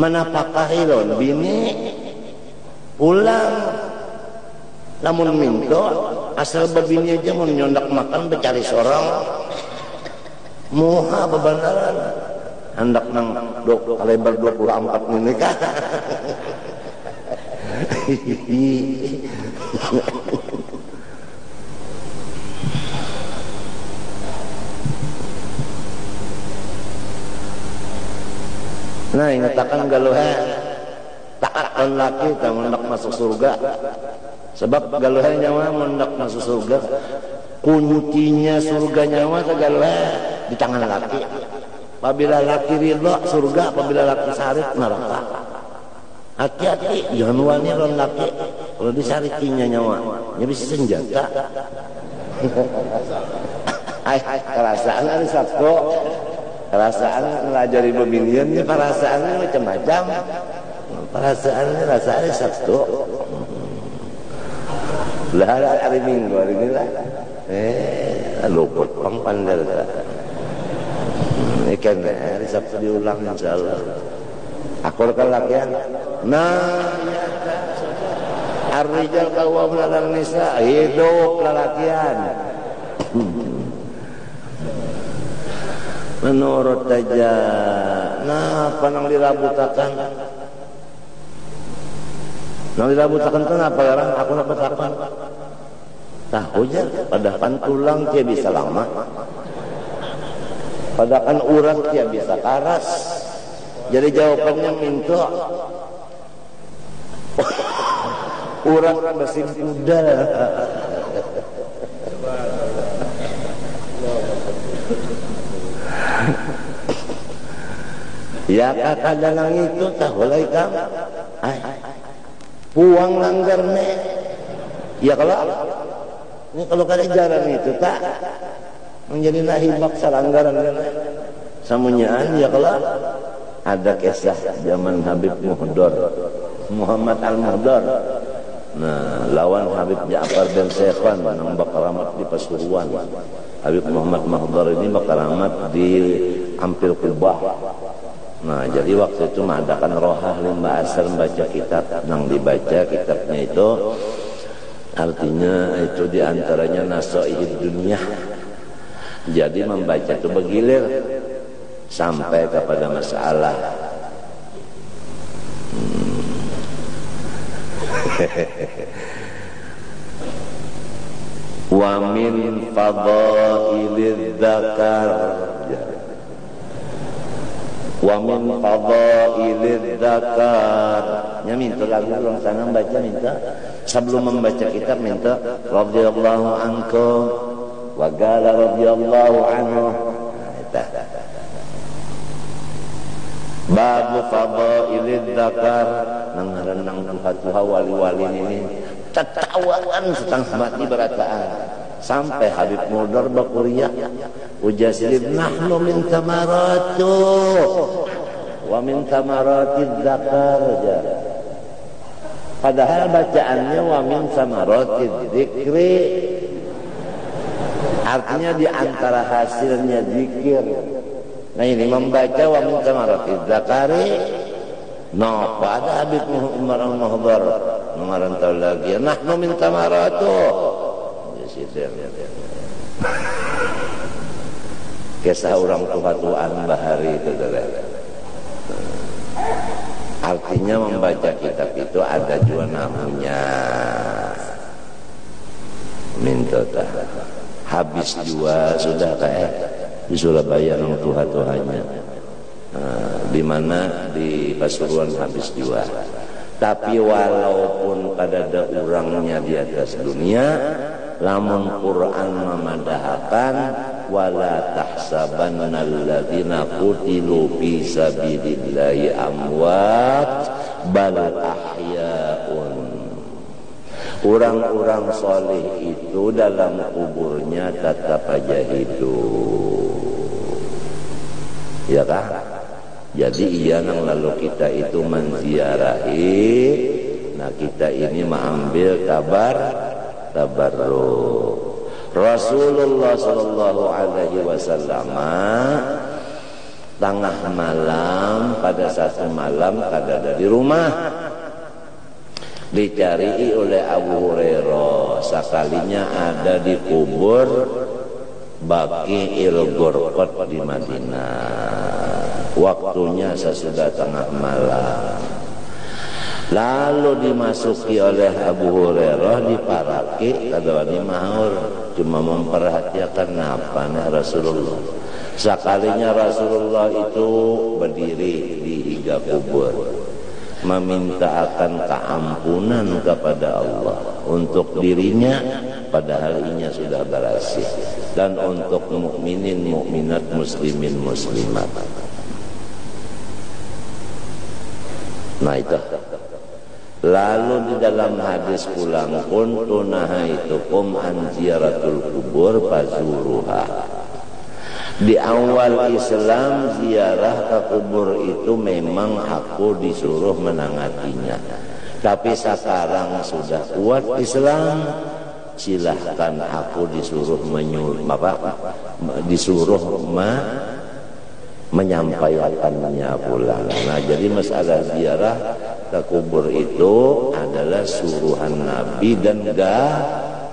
manapakahi lon bini pulang namun minto asal babini aja mau nyondak makan becari sorong muha bebenaran hendak nang kalebar 24 ini kah. Nah ingatakan galuhan taat laki tak mendak masuk surga sebab galuhan nyawa mendak masuk surga kuncinya surga nyawa galuhan di tangan laki. Apabila laki ridho surga, apabila laki sarit neraka. Hati-hati, jangan wani orang laki. Kalau disarikinya nyawa, ya bisa senjata. Kerasaan ada satu, kerasaan ngelajari pemilihannya, perasaannya macam-macam. Perasaannya rasanya satu. Lah hari Minggu hari ini lah. Luput pang pandal. Ini kan Sabtu diulang insyaallah. Akor kalakian. Nah, ar-rijal qawwamuna 'alan nisa, hidup lalakian. Menurut aja, nah panang dirabutakan. Nang dirabutakan itu apa orang? Aku dapat apa? Tahu aja, padahal tulang dia bisa lama. Padahal urat dia bisa karas. Jadi jawabannya minta. Urat mesin kuda. Ya kata dalang itu tahu lah ikam. Puang langgar ne. Ya kalau kada jaran itu tak menjadi nahibak salanggaran samunyaan ya kalau ada kisah zaman Habib Muhdar Muhammad Al-Muhdar. Nah, lawan Habib Ja'far bin Sekhan nang bakaramat di Pasuruan. Habib Muhammad Muhdar ini bakaramat di Ampil Kubah. Nah, jadi waktu itu mengadakan rohah limba asar membaca kitab. Nang dibaca kitabnya itu artinya itu diantaranya nasoihid dunia. Jadi membaca itu bergilir sampai kepada masalah wa min fadailidz dzakar wa min fadailidz dzakar nya minta lagu orang sana baca minta sebelum membaca kitab minta radhiyallahu ankum wa qala radhiyallahu anhu. Babu fadailidz dzakar nang renang tuha wali-wali ini tertawaan setengah mati berataan sampai Habib Muhdar bakuriah ujasilib nahnu min tamaratu wa min tamaratidz dzakar. Padahal bacaannya wa min tamaratidz dzikri, artinya di antara hasilnya zikir. Nah ini membaca wa min tamaratidz dzakari. No, pada Habib Umar Al-Muhdar mengarantau lagi nahnu min tamaratu. Kisah orang tua-tuaan bahari itu artinya membaca kitab itu ada juga namanya minta habis juga sudah kayak di Surabaya nang tuha-tuhanya. Di mana di Pasuruan habis juga. Tapi walaupun pada ada orangnya di atas dunia, lamun Quran memadahakan wala tahsabanna alladziina qutilu fi sabilillahi amwat bal ahyaun. Orang-orang soleh itu dalam kuburnya tetap aja hidup. Ya kan? Jadi iya nang lalu kita itu menziarahi, nah kita ini mengambil kabar tabarruk. Rasulullah sallallahu alaihi wasallam tengah malam pada satu malam kada ada di rumah. Dicari oleh Abu Hurairah, sekalinya ada di kubur Baqi'il Ghurqad di Madinah. Waktunya sesudah tengah malam. Lalu dimasuki oleh Abu Hurairah, diparaki kadang maur, cuma memperhatikan apa nih Rasulullah. Sekalinya Rasulullah itu berdiri di higa kubur, meminta akan keampunan kepada Allah untuk dirinya, padahal inya sudah berhasil, dan untuk mukminin mukminat muslimin muslimat. Nah itu. Lalu di dalam hadis pulang kuntu nahaitukum an ziyaratul kubur fazuruha. Di awal Islam ziarah ke kubur itu memang aku disuruh menangatinya. Tapi sekarang sudah kuat Islam, silahkan aku disuruh menyampaikannya pula. Nah, jadi masalah ziarah ke kubur itu adalah suruhan Nabi dan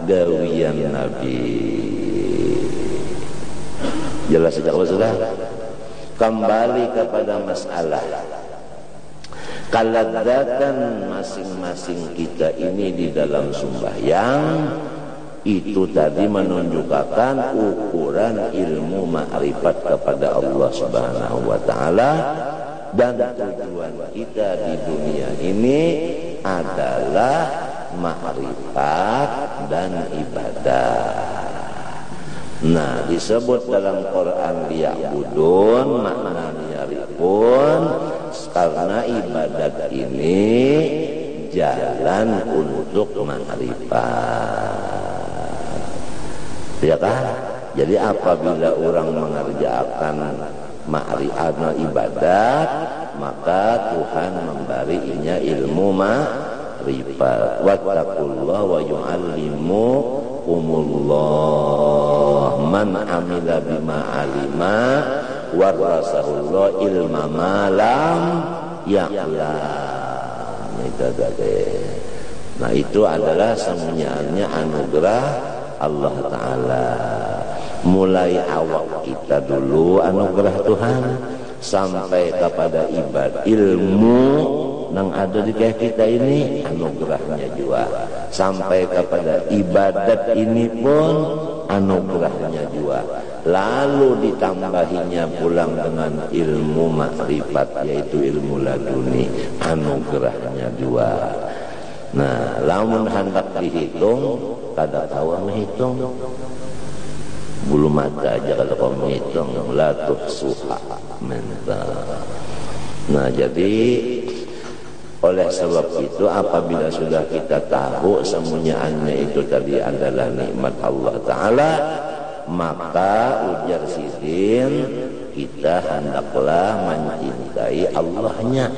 gawian Nabi. Jelas sejak sudah. Kembali kepada masalah kelezatan masing-masing kita ini di dalam sembahyang, itu tadi menunjukkan ukuran ilmu ma'rifat kepada Allah Subhanahu wa taala, dan tujuan kita di dunia ini adalah ma'rifat dan ibadah. Nah, disebut dalam Quran liya'budun, maknanya pun karena ibadat ini jalan untuk ma'rifat. Ya kan? Jadi apabila orang mengerjakan ma'rifat ibadat, maka Tuhan memberinya ilmu ma'rifat. Wattaqullah wa yu'allimukumullah man amila bima alima warasahullah ilma malam ya'lam. Nah, itu adalah semuanya anugerah Allah Ta'ala. Mulai awal kita dulu anugerah Tuhan, sampai kepada ibadah ilmu yang ada di kita ini anugerahnya juga, sampai kepada ibadat ini pun anugerahnya juga, lalu ditambahinya pulang dengan ilmu makrifat, yaitu ilmu laduni, anugerahnya juga. Nah, lamun hendak dihitung, kada tahu menghitung, bulu mata aja kalau kau menghitung, la tuhsuha mental. Nah, jadi oleh sebab itu apabila sudah kita tahu semuanya itu tadi adalah nikmat Allah Ta'ala, maka ujar Sidin, kita hendaklah mencintai Allahnya.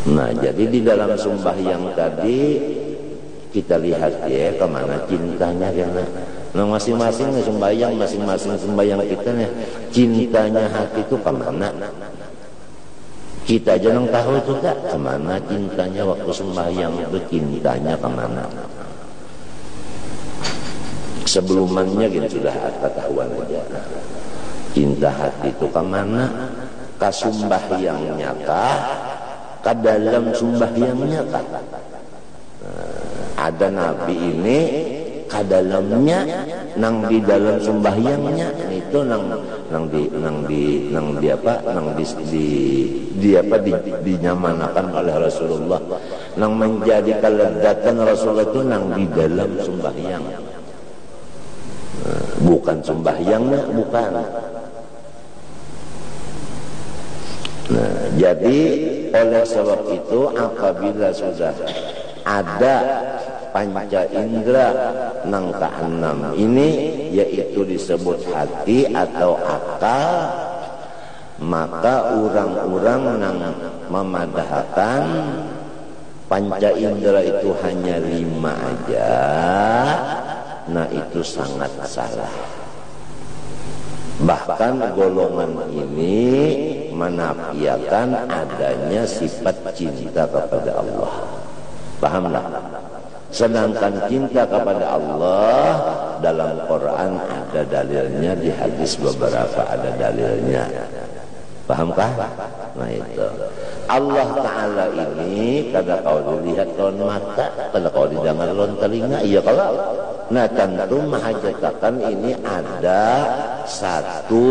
Nah, jadi di dalam sembahyang tadi kita lihat ya kemana cintanya karena nah, masing-masing sembahyang, masing-masing sembahyang kita nih cintanya hati itu kemana. Kita aja yang tahu juga kemana cintanya waktu sembahyang itu, cintanya kemana. Sebelumnya gitu sudah ketahuan aja cinta hati itu kemana, ke sembahyangnya kah, ke dalam sembahyangnya kah. Ada Nabi ini ke dalamnya, nang di dalam sembahyangnya itu dinyamanakan oleh Rasulullah, nang menjadi kelezatan Rasulullah itu nang di dalam sembahyang, bukan sembahyangnya, bukan. Nah, jadi oleh sebab itu apabila sudah ada panca indera nang keenam ini, yaitu disebut hati atau akal, maka orang-orang nang memadahkan panca indera itu hanya 5 aja, nah itu sangat salah. Bahkan golongan ini menafikan adanya sifat cinta kepada Allah. Pahamlah? Sedangkan cinta kepada Allah dalam Quran ada dalilnya, di hadis beberapa ada dalilnya. Pahamkah? Nah itu Allah Ta'ala ini kada kau dilihat lawan mata, kada kau didengar lawan telinga, iya kalau. Nah tentu mahajatakan ini ada satu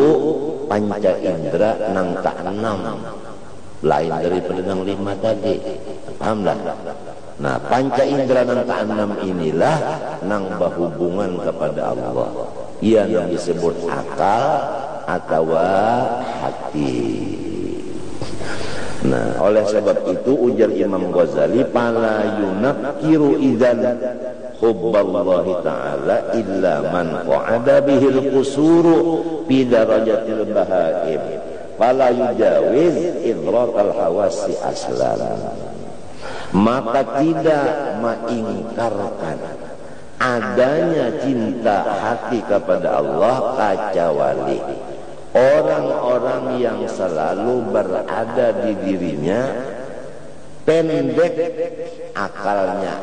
panca indera nang keenam, lain daripada nang 5 tadi. Pahamlah? Nah, panca indera nang keenam inilah nang berhubungan kepada Allah. Ia yang disebut akal atau hati. Nah, oleh sebab itu ujar Imam Ghazali, fala yunakkiru idzan hubballahi ta'ala illa man qa'ada bihil qusuru bi darajatil bahaim fala yujawiz idrakal hawasi aslan. Maka tidak mengingkarkan adanya cinta hati kepada Allah kecuali orang-orang yang selalu berada di dirinya pendek akalnya,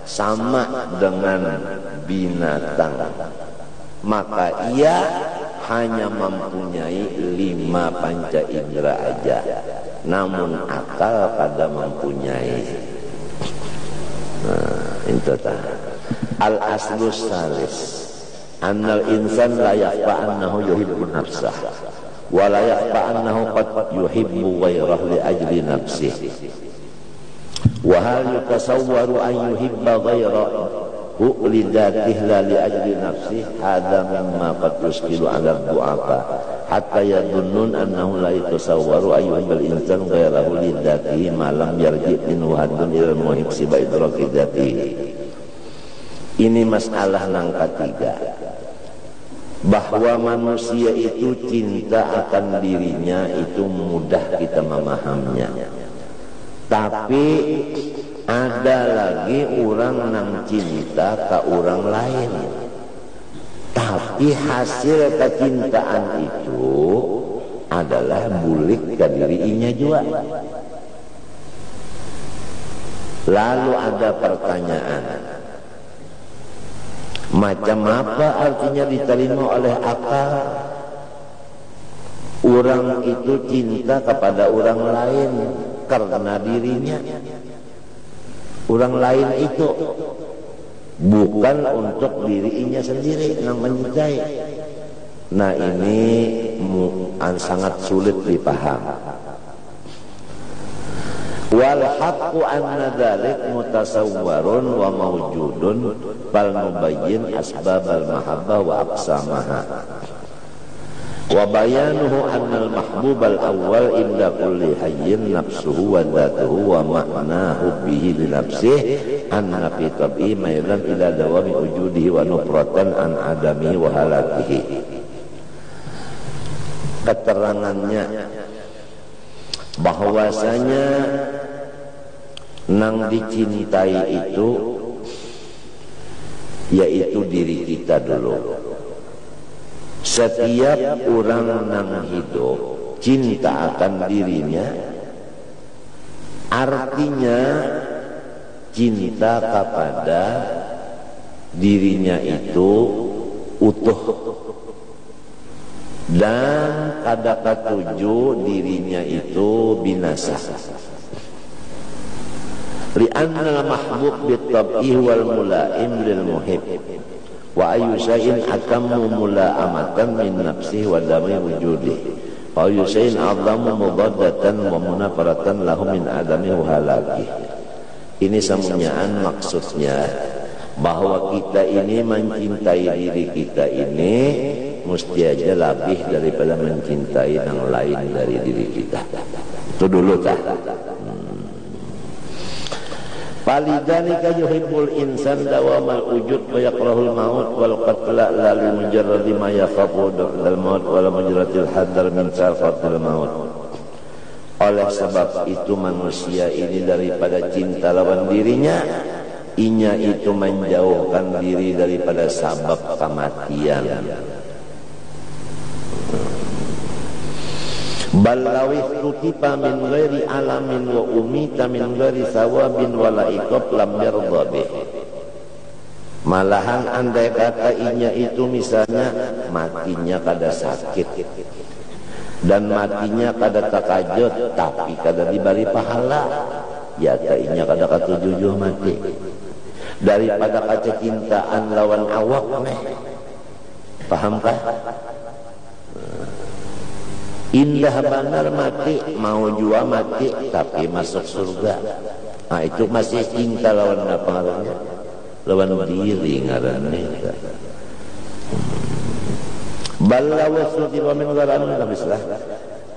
sama dengan binatang, maka ia hanya mempunyai 5 panca indera aja, namun akal kada mempunyai. Itu al aslus salis annal insan la yakhfa annahu yuhibbu nafsah wa la yakhfa annahu qad yuhibbu ghairahu li ajli nafsihi wa hal yutasawwaru an yuhibba ghairahu li dzatihi la li ajli nafsihi hadza mimma qad yuskilu 'ala du'afa hatta yadunnun annahu la yutasawwaru an yuhibbal insan ghairahu li dzatihi ma lam yarji' minhu haddun ila al-muhib siba idraki dzatihi. Ini masalah yang ketiga, bahwa manusia itu cinta akan dirinya itu mudah kita memahaminya. Tapi ada lagi orang yang cinta ke orang lain, tapi hasil kecintaan itu adalah bulik ke dirinya juga. Lalu ada pertanyaan, macam apa artinya diterima oleh akal? Orang itu cinta kepada orang lain karena dirinya. Orang lain itu bukan untuk dirinya sendiri yang mencintai. Nah, ini sangat sulit dipaham. Wal haqqu anna dzalik mutasawwarun wa mawjudun bal mubayyin asbabal mahabbah wa aqsamaha wa bayanuhu anna al mahbubal awwal inda kulli hayyin nafsuhu wa dhatuhu wa ma'nahu bihi li nafsihi anna fi tabi'i mailan ila dawami wujudihi wa nufratan an adamihi wa halakihi. Keterangannya bahwasanya nang dicintai itu yaitu diri kita dulu. Setiap orang nang hidup cinta akan dirinya, artinya cinta kepada dirinya itu utuh, dan kada ketujuh dirinya itu binasa. Li'anna mahbub bitab'i wal mula'im lil muhib wa ayu syai'in atammu mula'amatan min nafsihi wa dami wujudih wa ayu syai'in a'zamu mudaddatan wa munafaratan lahu min adami halakih. Ini semuanyaan maksudnya bahwa kita ini mencintai diri kita ini mesti aja lebih daripada mencintai yang lain dari diri kita. Itu dulu tak. Falidhalika yuhibbul insan dawamal wujud wa yakrahul maut wal qatla la li mujarradi ma yakhafu dal maut wala mujratil hadar min sarfatil maut. Oleh sebab itu manusia ini daripada cinta lawan dirinya, inya itu menjauhkan diri daripada sabab kematian. Balawih tutipa min ghairi alamin wa umita min ghairi sawabin wala iqab lam yardhabih. Malahan andai kata inya itu misalnya matinya kada sakit dan matinya kada takajut tapi kada diberi pahala, ya inya kada katujuh mati daripada kecintaan lawan awak meh. Pahamkah? Indah benar mati, mau jua mati tapi masuk surga. Nah itu masih cinta lawan apa ngarannya? Lawan diri ngarannya. Balla wasuti wa min gharan kabislah.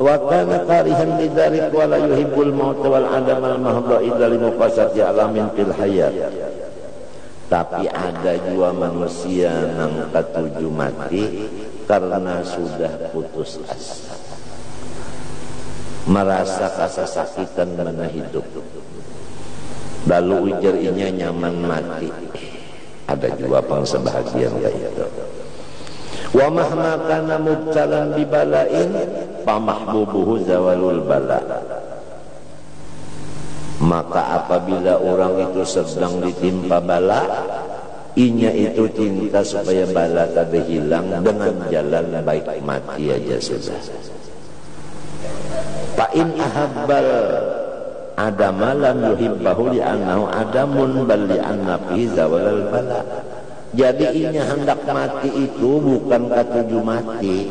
Wa kana karihan lidzalik wa la yuhibbul maut wal adam al mahdha illa li muqasati alamin fil hayat. Tapi ada juga manusia yang ketujuh mati karena sudah putus asa, merasa kesakitan mana hidup, lalu ujar inya nyaman mati. Ada juga pang sebahagian kayak itu. Wa mahma kana mubtalan bi bala'in fa mahbubuhu zawalul bala. Maka apabila orang itu sedang ditimpa bala, inya itu cinta supaya bala tadi hilang, dengan jalan baik mati aja sudah. Fa in ahabbal adama lam yuhibbahu li'annahu adamun bal li'anna fi zawalul bala. Jadi inya hendak mati itu bukan ketujuh mati,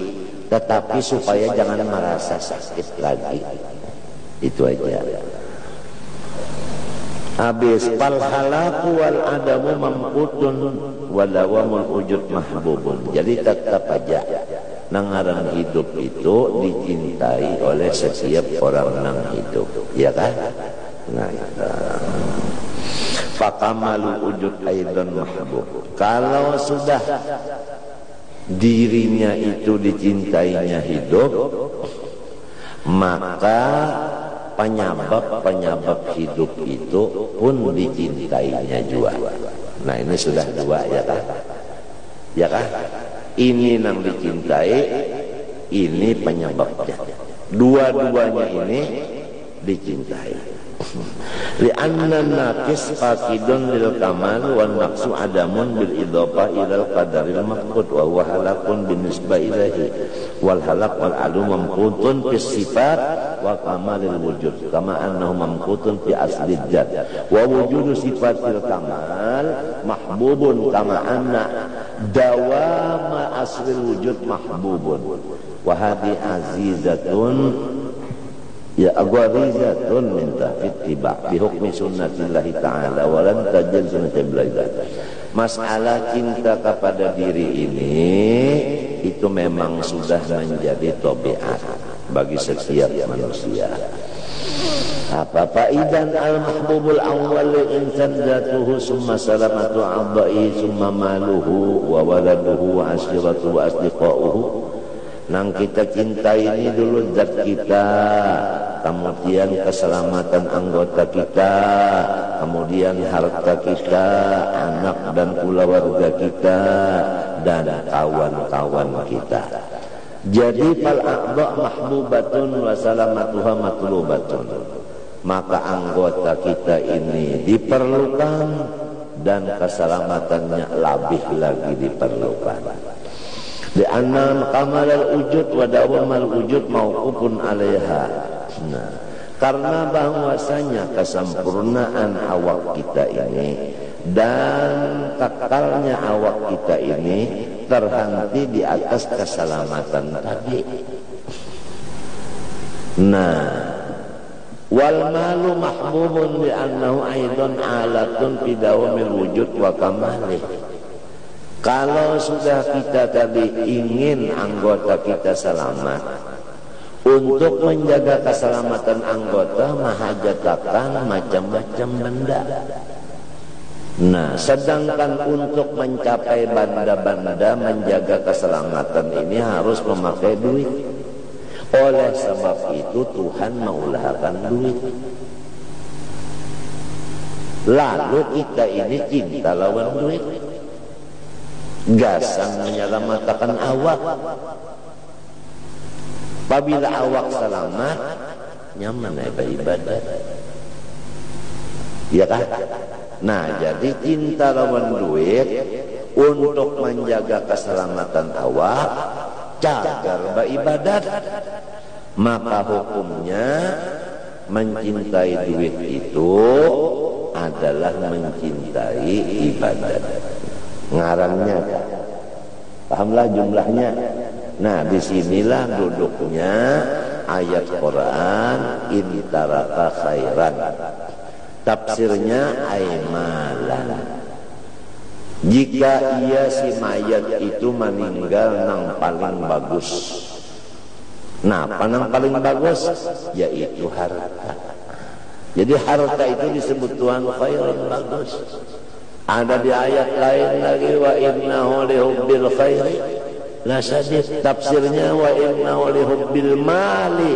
tetapi supaya jangan merasa sakit lagi. Itu aja. Habis fal halaku wal adamu mamqutun walawamul wujud mahbubun. Jadi tetap aja nangaran hidup itu dicintai oleh setiap orang nang hidup, ya kan? Nah, fakamalul wujud aidan mahbub. Kalau sudah dirinya itu dicintainya hidup, maka penyebab hidup itu pun dicintainya juga. Nah, ini sudah dua, ya kan? Ya kan? Ini yang dicintai, ini penyebabnya. Dua-duanya ini dicintai. Li'anna naqis faqidun lil kamal wa naqsu adamun bil idhafah ilal qadaril maqsud wa huwa halakun binisbah ilahi wal halak wal alu mamqutun fi sifat wa kamalil wujud kama annahu mamqutun fi asli jad wa wujudu sifatil kamal mahbubun kama anna dawama aslil wujud mahbubun wa hadhi azizatun ya agwarizatun min tahfid tiba bihukmi sunnatillahi ta'ala walan tajal sunnatillahi. Masalah cinta kepada diri ini itu memang sudah menjadi tabiat bagi setiap manusia. Apa faidan al-mahbubul awwal insan zatuhu summa salamatu abda'i summa maluhu wa waladuhu wa asyiratuhu wa asdiqa'uhu. Nang kita cinta ini dulu zat kita, kemudian keselamatan anggota kita, kemudian harta kita, anak dan keluarga kita, dan kawan-kawan kita. Jadi fal a'dha mahbubatun wa salamatuha matlubatun. Maka anggota kita ini diperlukan dan keselamatannya lebih lagi diperlukan. Li'anna kamalal wujud wa dawamal wujud mauqufun 'alaiha. Nah, karena bahwasanya kesempurnaan awak kita ini dan kekalnya awak kita ini terhenti di atas keselamatan tadi. Nah, wal malu mahbubun li'annahu aidan alatun fi dawamil wujud wa kamalih. Kalau sudah kita tadi ingin anggota kita selamat, untuk menjaga keselamatan anggota mahajatakan macam-macam benda. Nah, sedangkan untuk mencapai benda-benda menjaga keselamatan ini harus memakai duit. Oleh sebab itu Tuhan mengulahkan duit. Lalu kita ini cinta lawan duit. Gasan menyelamatkan awak. Apabila awak selamat, nyaman ibadah. Ya kan? Nah, jadi cinta lawan duit untuk menjaga keselamatan awak, cagar beribadat. Maka hukumnya mencintai duit itu adalah mencintai ibadat. Ngarannya, pahamlah jumlahnya. Nah, disinilah duduknya ayat Quran intaraka khairan. Tafsirnya aimalan. Jika ia si mayat itu meninggal nang paling bagus. Nah, apa nang paling bagus? Yaitu harta. Jadi harta itu disebut Tuhan khairan, bagus. Ada di ayat lain lagi wa innahu lihubbil khairi la syadid. Tafsirnya wa innahu lihubbil mali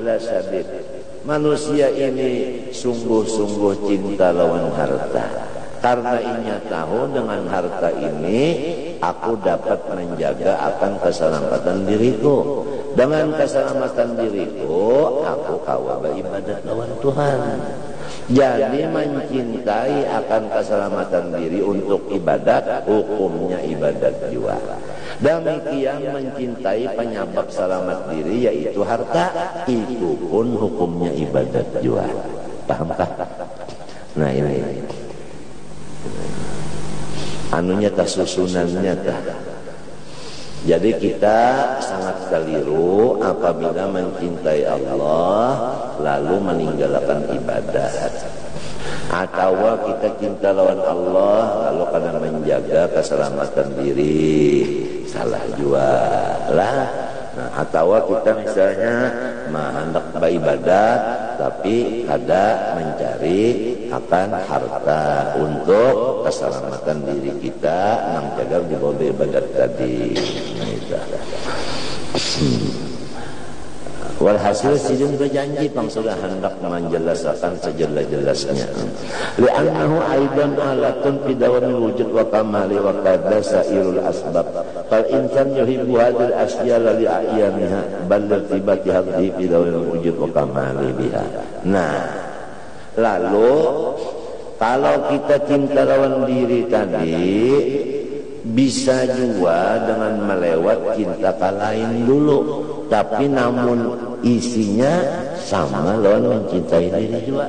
la syadid. Manusia ini sungguh-sungguh cinta lawan harta, karena inya tahu dengan harta ini aku dapat menjaga akan keselamatan diriku. Dengan keselamatan diriku, aku kawal ibadat lawan Tuhan. Jadi mencintai akan keselamatan diri untuk ibadat, hukumnya ibadat jua. Demikian mencintai penyebab selamat diri yaitu harta, itu pun hukumnya ibadat jua. Pahamkah? Nah ini anunya tak susunannya tak. Jadi kita sangat keliru apabila mencintai Allah lalu meninggalkan ibadat. Atau kita cinta lawan Allah lalu kadang menjaga keselamatan diri, salah jua lah. Nah, atau kita misalnya hendak beribadat tapi ada mencari akan harta untuk keselamatan diri kita nang jaga di bawah ibadat tadi. Nah, itu. Walhasil sidin berjanji pang sudah hendak menjelaskan sejelas-jelasnya. Li'annahu aidan alatun fi dawamil wujud wa kamali wa kadza sairul asbab. Fal insan yuhibbu hadhil asya li a'yaniha bal tibati hadhihi fi dawamil wujud wa kamali biha. Nah, lalu kalau kita cinta lawan diri tadi bisa juga dengan melewat cinta lain dulu, tapi namun isinya sama lawan mencintai diri juga.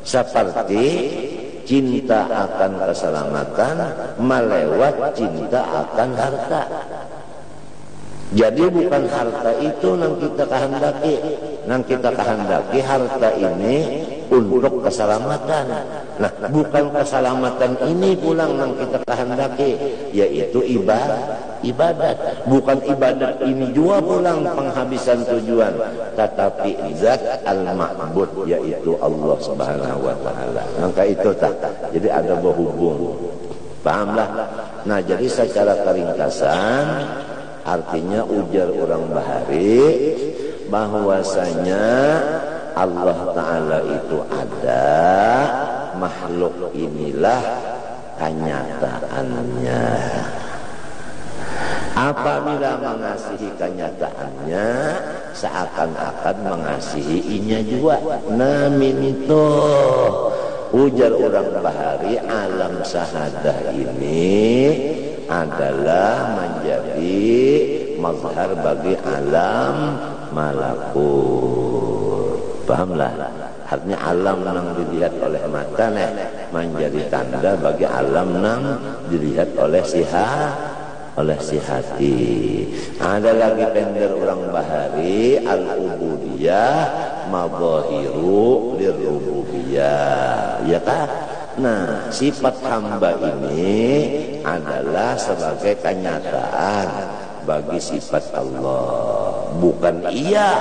Seperti cinta akan keselamatan melewat cinta akan harta. Jadi bukan harta itu yang kita kehendaki. Yang kita kehendaki harta ini untuk keselamatan. Nah, bukan keselamatan ini pulang yang kita kehendaki, yaitu ibadat. Bukan ibadat ini juga pulang penghabisan tujuan, tetapi zat al-ma'bud yaitu Allah Subhanahu wa taala. Maka itu tak. Jadi ada berhubung. Pahamlah? Nah, jadi secara keringkasan artinya ujar orang Bahari bahwasanya Allah Ta'ala itu ada, makhluk inilah kenyataannya. Apabila mengasihi kenyataannya, seakan-akan mengasihinya juga. Namin itu ujar orang Bahari, alam sahadah ini adalah menjadi mazhar bagi alam malakut. Pahamlah? Artinya alam yang dilihat oleh mata menjadi tanda bagi alam yang dilihat oleh si hati. Ada lagi pender orang Bahari, al-ubudiyah madzahiru lirrububiyah. Ya kan? Nah, sifat hamba ini adalah sebagai kenyataan bagi sifat Allah. Bukan iya,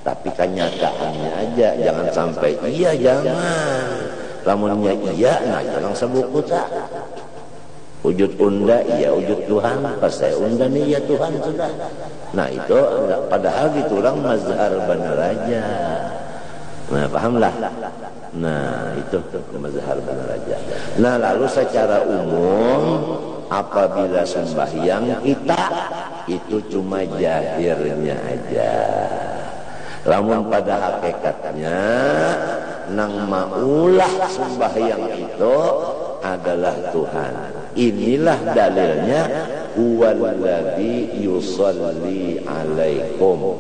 tapi kenyataannya aja. Jangan sampai iya, jangan. Lamunnya iya, nah jangan sebut tak. Wujud unda, iya wujud Tuhan. Pas saya unda nih, iya Tuhan sudah. Nah itu, padahal gitu orang mazhar benar aja. Nah, pahamlah. Nah, itu mazhar benar aja. Nah, lalu secara umum apabila sembahyang kita itu cuma zahirnya aja. Lamun pada hakikatnya nang maulah sembahyang itu adalah Tuhan. Inilah dalilnya huwallazi yusalli alaikum.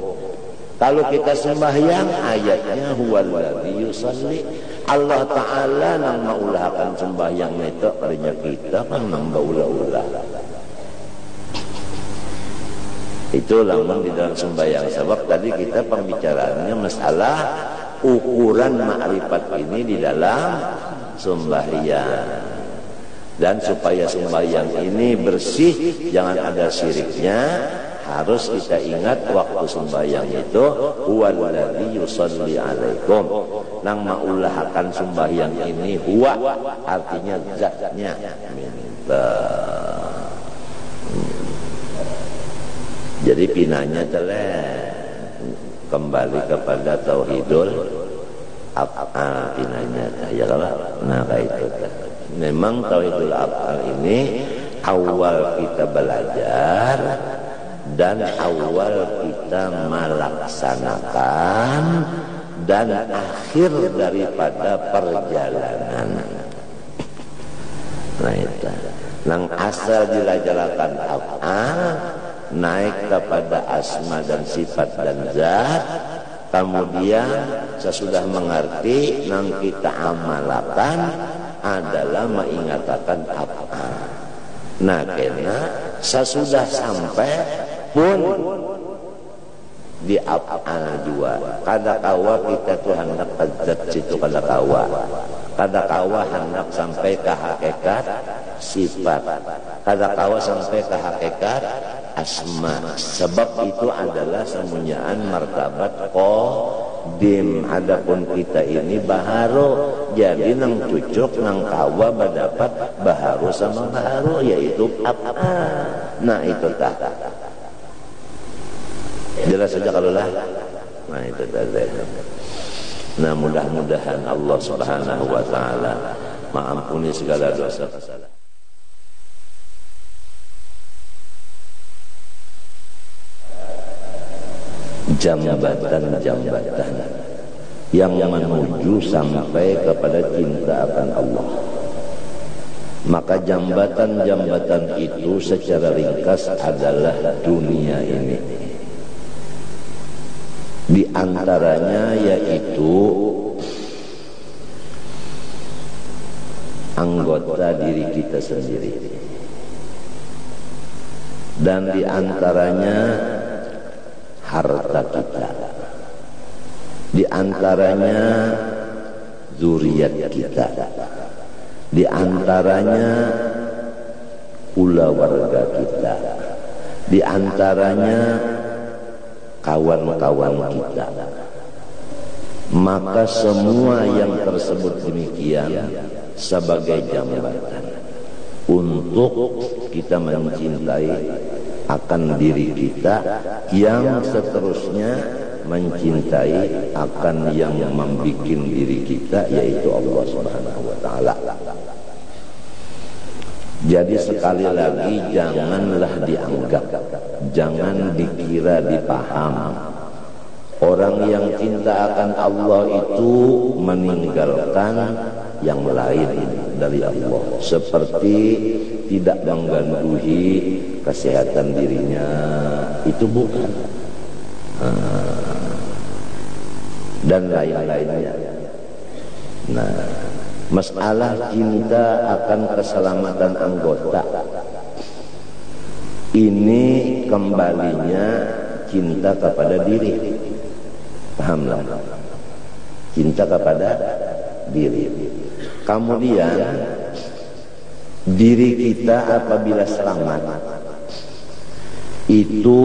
Kalau kita sembahyang ayatnya huwallazi yusalli. Allah Ta'ala nang maulahkan sembahyang itu pada kita kan nang baulah-ulah. Itu lamun di dalam sembahyang. Sebab tadi kita pembicaraannya masalah ukuran makrifat ini di dalam sembahyang. Dan supaya sembahyang ini bersih, jangan ada syiriknya, harus kita ingat waktu sembahyang itu huwallazi yusalli alaikum. Nang maulahkan sembahyang ini huwa artinya zatnya. Jadi pinanya telah kembali kepada tauhidul pinanya ya kalau nah kayak itu. Memang tauhidul af'al ini awal kita belajar dan awal kita melaksanakan dan akhir daripada perjalanan. Nah itu nang asal dilajarakan af'al naik kepada asma dan sifat dan zat, kemudian sesudah mengerti nang kita amalkan adalah mengatakan af'al. Nah karena sesudah sampai pun di af'al juga kada kawa kita tuh hendak zat situ kada kawa hendak sampai ke hakikat sifat, kada kawa sampai ke hakikat asma. Sebab itu adalah semunyaan martabat qadim. Adapun kita ini baharu, jadi nang cucuk nang kawa berdapat baharu sama baharu, yaitu af'al. Nah itu tak jelas saja kalau lah. Nah itu tadi. Nah mudah-mudahan Allah Subhanahu wa taala mengampuni segala dosa kesalahan. Jambatan-jambatan yang menuju sampai kepada cinta akan Allah. Maka jambatan-jambatan itu secara ringkas adalah dunia ini. Di antaranya yaitu anggota diri kita sendiri. Dan di antaranya harta kita, di antaranya zuriat kita, di antaranya pula warga kita, di antaranya kawan-kawan kita. Maka semua yang tersebut demikian sebagai jambatan untuk kita mencintai akan diri kita, yang seterusnya mencintai akan yang membuat diri kita, yaitu Allah Subhanahu wa taala. Jadi sekali lagi janganlah dianggap, jangan dikira dipaham orang yang cinta akan Allah itu meninggalkan yang lain dari Allah, seperti tidak menggandui kesehatan dirinya, itu bukan, dan lain-lainnya. Nah, masalah cinta akan keselamatan anggota ini kembalinya cinta kepada diri. Pahamlah? Cinta kepada diri. Kemudian diri kita apabila selamat itu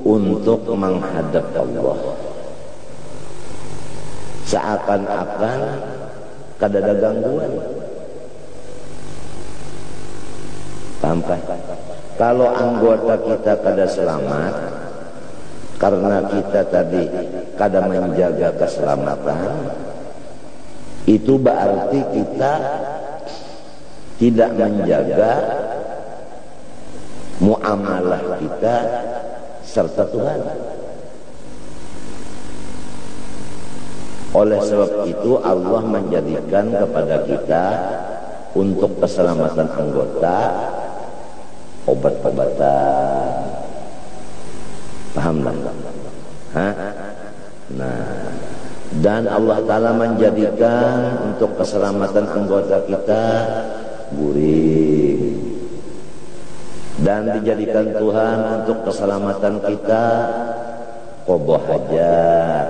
untuk menghadap Allah, seakan-akan kada ada gangguan. Sampai kalau anggota kita kada selamat karena kita tadi kada menjaga keselamatan, itu berarti kita tidak menjaga muamalah kita serta Tuhan. Oleh sebab itu Allah menjadikan kepada kita untuk keselamatan anggota obat-obatan. Pahamlah? Nah, dan Allah Ta'ala menjadikan untuk keselamatan anggota kita guring, dan dijadikan Tuhan untuk keselamatan kita qadha hajat.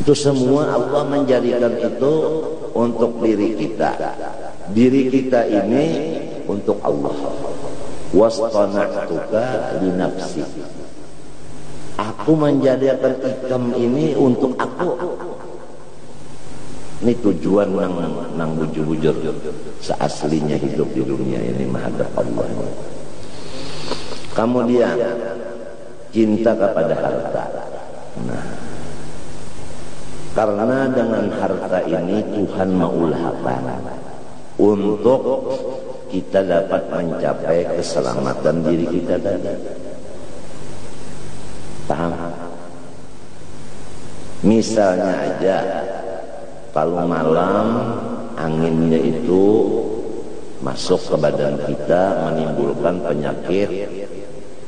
Itu semua Allah menjadikan itu untuk diri kita. Diri kita ini untuk Allah. Wastana'tuka li nafsi. Aku menjadikan ikam ini untuk aku. Ini tujuan nang bujur-bujur seaslinya hidup di dunia ini menghadap Allah. Kemudian cinta kepada harta. Nah, karena dengan harta ini Tuhan mengulahkan. untuk kita dapat mencapai keselamatan diri kita tadi. Paham? Misalnya aja kalau malam anginnya itu masuk ke badan kita, menimbulkan penyakit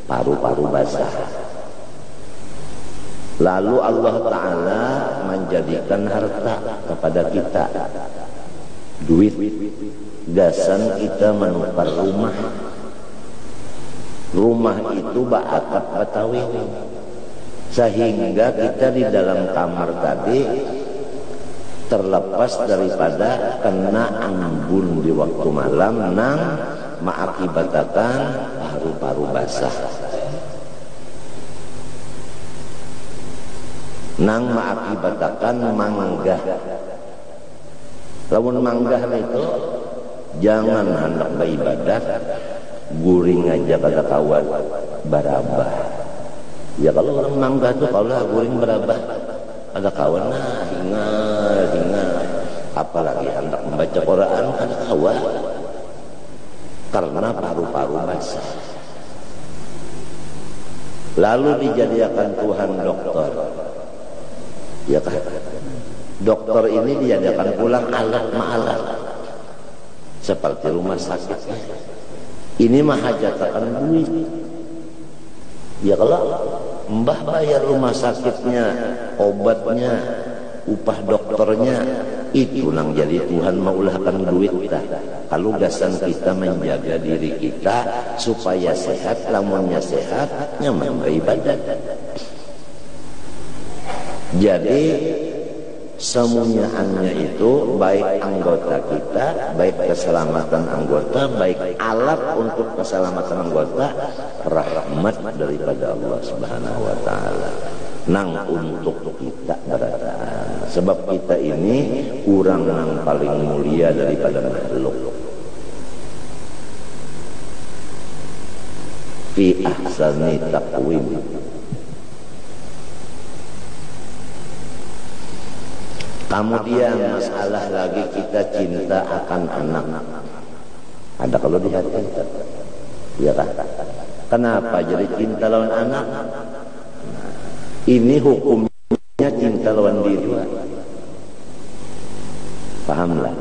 paru-paru basah. Lalu Allah Ta'ala menjadikan harta kepada kita, duit, gasan kita menukar rumah. Rumah itu ba'atap batawi, sehingga kita di dalam kamar tadi terlepas daripada kena embun di waktu malam, nang mengakibatkan paru-paru basah, nang mengakibatkan manggah. Lamun manggah itu jangan hendak beribadat, guring aja kada kawan barabah. Ya kalau orang manggah tuh kalau guring barabah ada kawan, nah hingal, apalagi hendak membaca Quran kada kawan, karena paru-paru basah. Lalu dijadikan Tuhan dokter, ya kan? Dokter ini dijadikan pulang alat ma'alat seperti rumah sakit. Ini mah hajatakan duit. Ya kalau mbah bayar rumah sakitnya, obatnya, upah dokternya, itu nang jadi Tuhan maulahkan duit kita. Kalau gasan kita menjaga diri kita supaya sehat, lamunnya sehat, nyaman beribadat. Jadi semuanya itu baik anggota kita, baik keselamatan anggota, baik alat untuk keselamatan anggota, rahmat daripada Allah Subhanahu wa taala. Nang untuk kita berataan. Sebab kita ini kurang nang paling mulia daripada makhluk. Fi ahsani taqwim. Kemudian masalah lagi kita cinta akan anak. Ada kalau di hati kita, ya kan? Kenapa jadi cinta lawan anak? Nah, ini hukumnya cinta lawan diri. Pahamlah.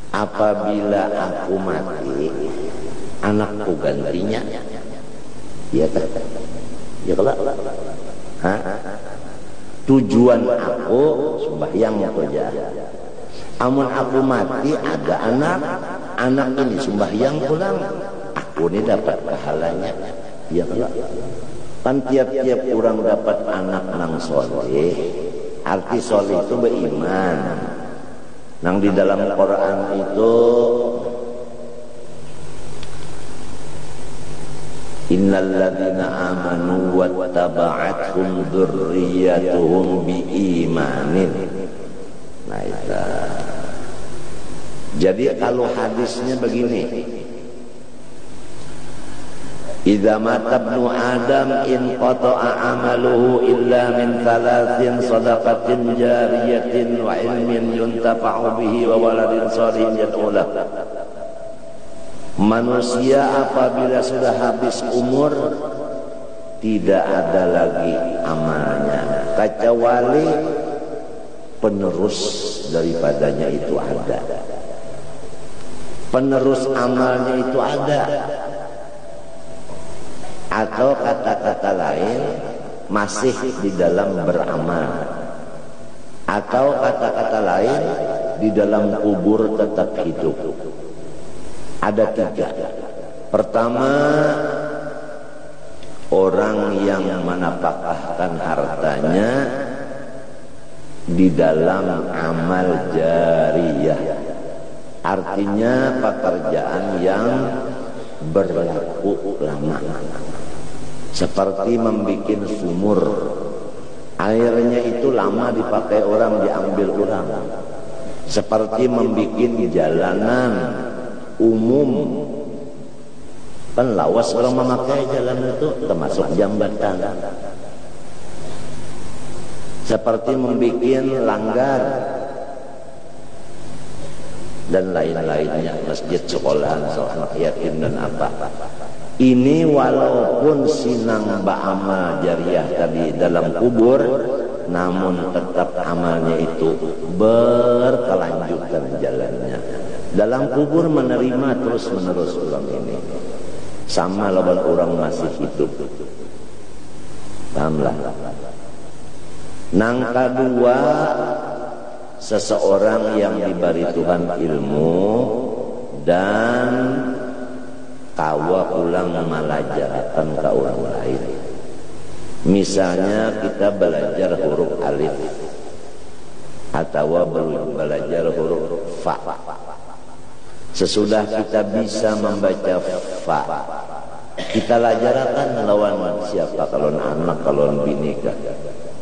Apabila aku mati, anakku gantinya. Ya kan? Ya kalau, hah? Tujuan aku sembahyang saja. Amun aku mati ada anak ini sembahyang pulang, aku ini dapat pahalanya. Ya kan tiap-tiap orang dapat anak nang soleh. Arti soleh itu beriman. Nang di dalam Quran itu innal ladzina amanu wattaba'athum dzurriyyatuhum biimanin. Nah itu. Jadi kalau hadisnya begini, idza mata ibnu adam in qata'a amaluhu illa min thalathin sadaqatin jariyatin wa ilmin yuntafa'u bihi wa waladin shalihin yad'u lahu. Manusia apabila sudah habis umur tidak ada lagi amalnya, kecuali penerus daripadanya itu ada. Penerus amalnya itu ada. Atau kata-kata lain masih di dalam beramal. Atau kata-kata lain di dalam kubur tetap hidup. Ada tiga. Pertama, orang yang menapakahkan hartanya di dalam amal jariyah. Artinya pekerjaan yang berlaku lama. Seperti membuat sumur. Airnya itu lama dipakai orang, diambil orang. Seperti membuat jalanan umum, kan lawas orang memakai jalan itu termasuk jambatan. Seperti membuat langgar, dan lain-lainnya, masjid, sekolahan, anak yatim dan apa. Ini walaupun sinang ba'amal jariah tadi dalam kubur, namun tetap amalnya itu berkelanjutan jalannya. Dalam kubur menerima terus menerus ulang ini. Sama lawan orang masih hidup. Pahamlah. Nang kedua, seseorang yang diberi Tuhan ilmu dan kawa ulang memelajarkan ke orang lain. Misalnya kita belajar huruf alif atau belajar huruf fa. Sesudah kita bisa membaca fa, kita lajarkan lawan siapa, kalau anak, kalau bini kan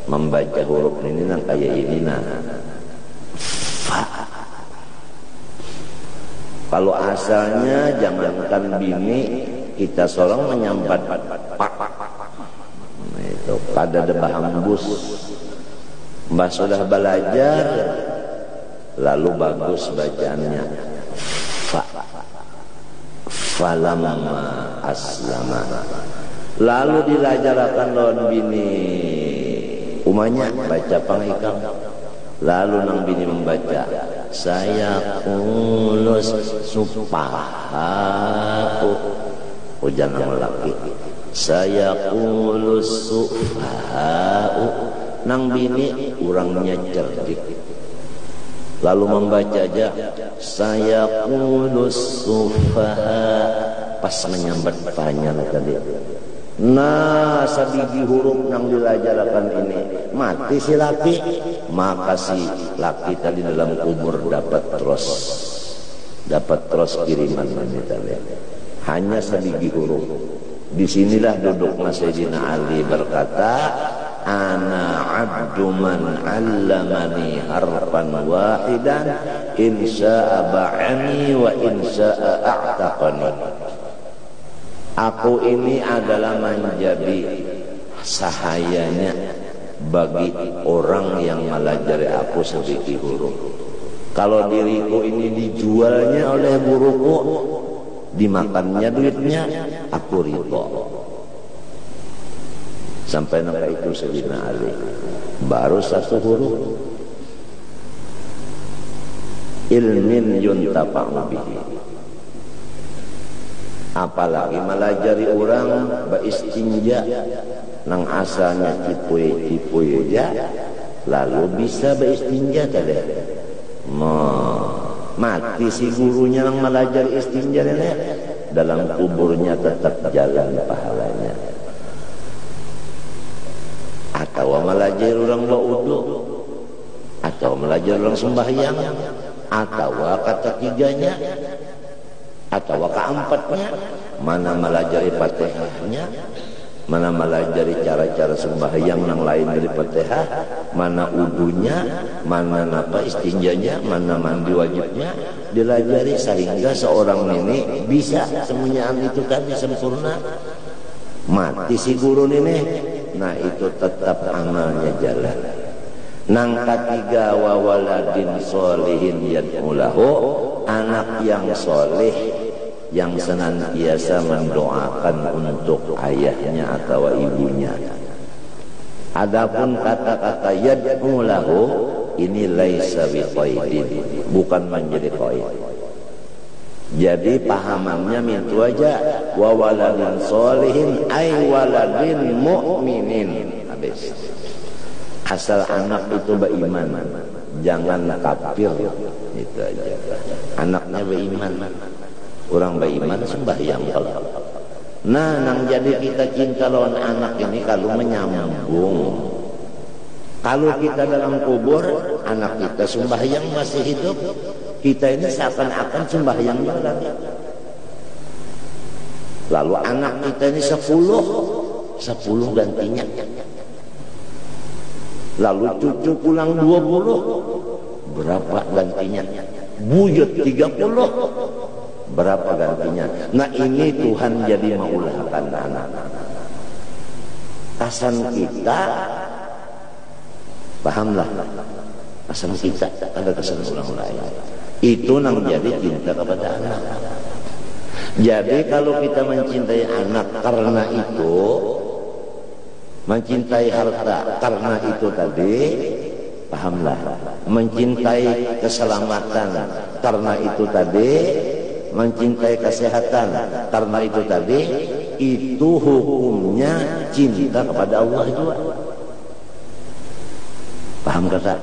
membaca huruf ini nang kayak ini nah fa. Kalau asalnya jangankan bini, kita seorang menyambat pak. Nah, itu pada debah hambus. Mbah sudah belajar, lalu bagus bacaannya fa. Falamma aslama. Lalu dilajarkan lawan bini, umanya baca pangikam. Lalu nang bini membaca, saya kulus supahau. Ujar nang laki, saya kulus supahau. Nang bini orangnya cerdik. Lalu membaca aja, saya kulus sufaha. Pas menyambat pahanya tadi. Nah, sabiji huruf yang dilajarkan ini mati si laki, maka si laki tadi dalam kubur dapat terus kiriman ini tadi. Hanya sabiji huruf. Disinilah duduk Sayyidina Ali berkata, ana abdu man 'allamani harfan wahidan in syaa ba'ani wa in syaa a'taqani. Aku ini adalah menjadi sahayanya bagi orang yang melajari aku sedikit huruf. Kalau diriku ini dijualnya oleh guruku, dimakannya duitnya, aku ridho. Sampai nampak itu Sayyidina Ali. Baru satu huruf. Ilmin yuntafa'u bihi. Apalagi melajari orang beristinja nang asalnya cipuy aja, lalu bisa beristinja tadi. Mati si gurunya nang melajari istinja ini, dalam kuburnya tetap jalan pahalanya. Atau melajari orang berwudu, atau melajari orang sembahyang, atau kata tiganya, atau keempatnya, mana melajari Fatihahnya, mana melajari cara-cara sembahyang yang lain dari Fatihah, mana udunya, mana napa istinjanya, mana mandi wajibnya, dilajari sehingga seorang ini bisa semuanya itu tadi sempurna. Mati si guru ini, nah itu tetap amalnya jalan. Nang ketiga, wa waladin sholihin yad'ulahu, anak yang soleh yang senantiasa mendoakan untuk ayahnya atau ibunya. Adapun kata-kata yad'ulahu ini laisa biqaidin, bukan menjadi qaid. Jadi pahamannya mintu aja, wa waladin sholihin ay waladin mu'minin. Habis. Asal anak itu beriman, jangan kafir, itu aja. Anaknya beriman, orang beriman sembahyang kalau. Nah, nang jadi kita cinta lawan anak ini kalau menyambung. Kalau kita dalam kubur, anak kita sembahyang masih hidup, kita ini seakan-akan sembahyang jalan. Lalu anak kita ini 10 gantinya. Lalu cucu pulang 20, berapa gantinya? Buyut 30, berapa gantinya? Nah ini Tuhan jadi maulahkan anak. Kasan kita, pahamlah, kasan kita ada kesan ulang lain. Itu nang jadi cinta kepada anak. Jadi kalau kita mencintai anak karena itu, mencintai harta karena itu tadi, pahamlah. Mencintai keselamatan karena itu tadi, mencintai kesehatan karena itu tadi, itu hukumnya cinta kepada Allah juga. Paham kata?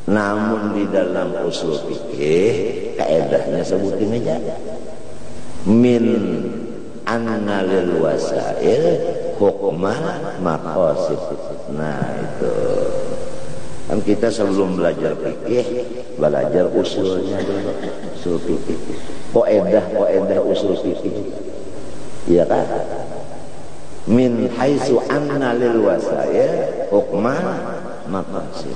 Namun di dalam usul fikih kaedahnya sebutin aja min anna lil wasail hukma maqasid. Nah itu kan kita sebelum belajar fikih belajar usulnya dulu, usul fikih, qaedah usul fikih, iya kan? Min haitsu anna lil wasail hukma maqasid.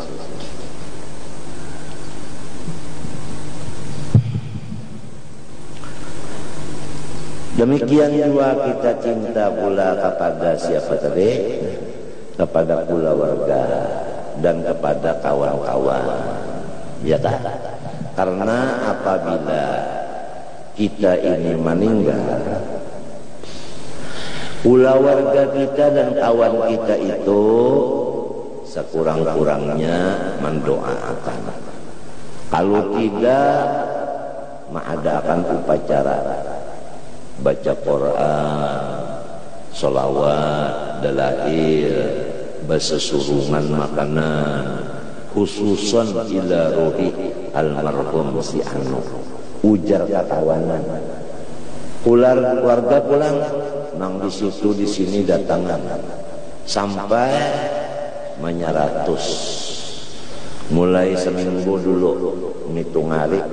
Demikian juga kita cinta pula kepada siapa tadi? Kepada keluarga dan kepada kawan-kawan. Ya kan? Karena apabila kita ini meninggal, keluarga kita dan kawan kita itu sekurang-kurangnya mendoakan. Kalau tidak, mengadakan upacara baca Quran, sholawat, dalail, bersesurungan makanan, khususan ila ruhi almarhum si anu, ujar katawanan. Keluarga pulang, nang di situ di sini datangan sampai menyaratus. Mulai seminggu dulu ngitung hari,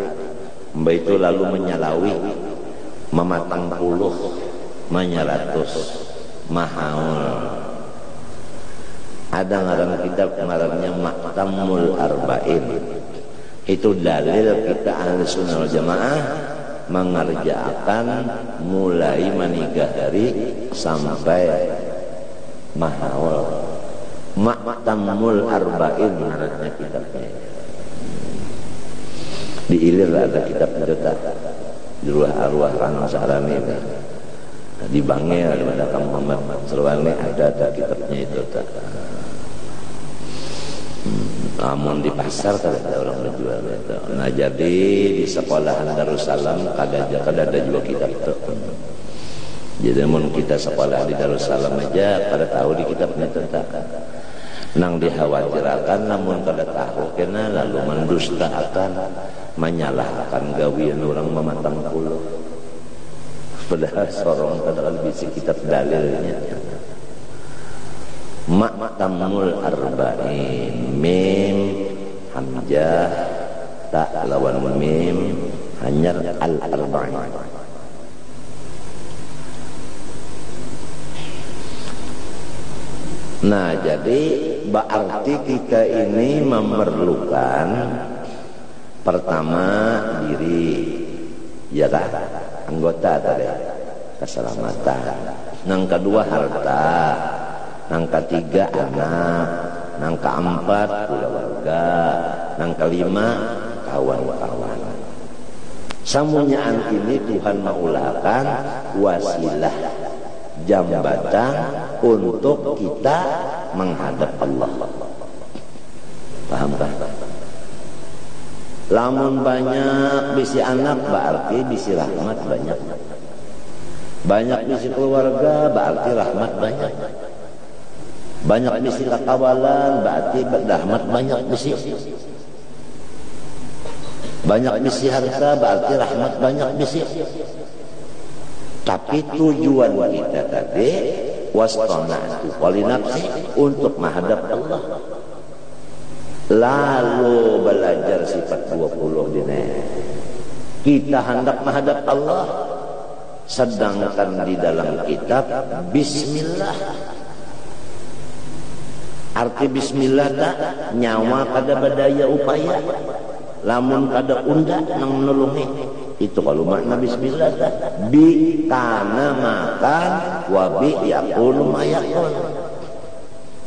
mbak itu lalu menyalawi mematang puluh menyaratus mahaul. Ada ngarang kitab ngarannya Maktamul Arba'in. Itu dalil kita ahli sunnah wal jamaah mengerjakan mulai meninggal hari sampai mahaul. Maktamul Arba'in ngarannya kitabnya. Di Ilir ada kitab itu tak? Di arwah Ranang Sarani di Bangil ada Kang Muhammad Serwani ada kitabnya itu tak. Namun di pasar kada ada orang menjual itu. Nah jadi di sekolahan Darussalam kada ada juga kitab itu. Jadi mun kita sekolah di Darussalam aja kada tahu di kitabnya itu tak. Nang dikhawatirkan namun kada tahu kena lalu mendustakan, menyalahkan gawian orang mematang puluh. Padahal sorong kadang bisi kitab dalilnya. Maktamul Arba'in, mim hamzah tak lawan mim hanyar al arba'in. Nah jadi berarti kita ini memerlukan pertama diri, ya kan? Anggota tadi keselamatan. Nang kedua harta, nang ketiga anak, nang keempat keluarga, nang kelima kawan-kawan. Samunyaan ini Tuhan maulakan wasilah jambatan untuk kita menghadap Allah. Paham kan? Lamun banyak bisi anak berarti bisi rahmat banyak. Banyak bisi keluarga berarti rahmat banyak. Banyak bisi kakawalan berarti rahmat banyak bisi. Banyak bisi harta berarti rahmat banyak bisi. Tapi tujuan kita tadi wastona'tu walinafsi untuk menghadap Allah. Lalu belajar sifat 20 dini. Kita hendak menghadap Allah, sedangkan di dalam kitab Bismillah. Arti Bismillah tak nyawa kada badaya upaya, lamun kada undak nang menolongi. Itu kalau makna Bismillah tak bi kana makan wa bi yakunu mayakun.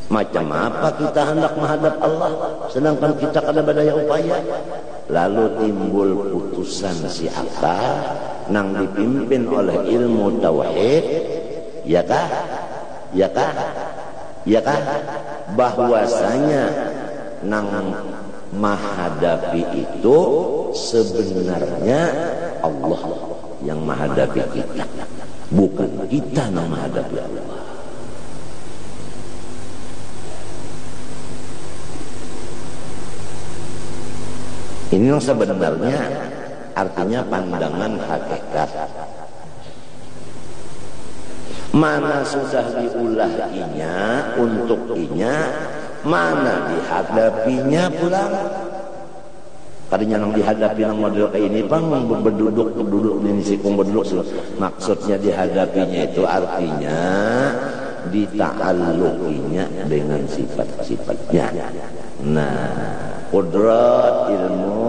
Macam apa kita hendak menghadap Allah sedangkan kita kada berdaya upaya? Lalu timbul putusan si akal nang dipimpin oleh ilmu tauhid, ya kah? Ya kah? Ya kah? Bahwasanya nang menghadapi itu sebenarnya Allah yang menghadapi kita, bukan kita yang menghadapi Allah. Ini yang sebenarnya artinya pandangan hakikat. Mana sudah diulahinya untuk inya, mana dihadapinya pulang. Tadinya nang dihadapi nang model kayak ini bang berduduk ini sikung berduduk. Maksudnya dihadapinya itu artinya dita'alluqinya dengan sifat-sifatnya. Nah, qudrat, ilmu,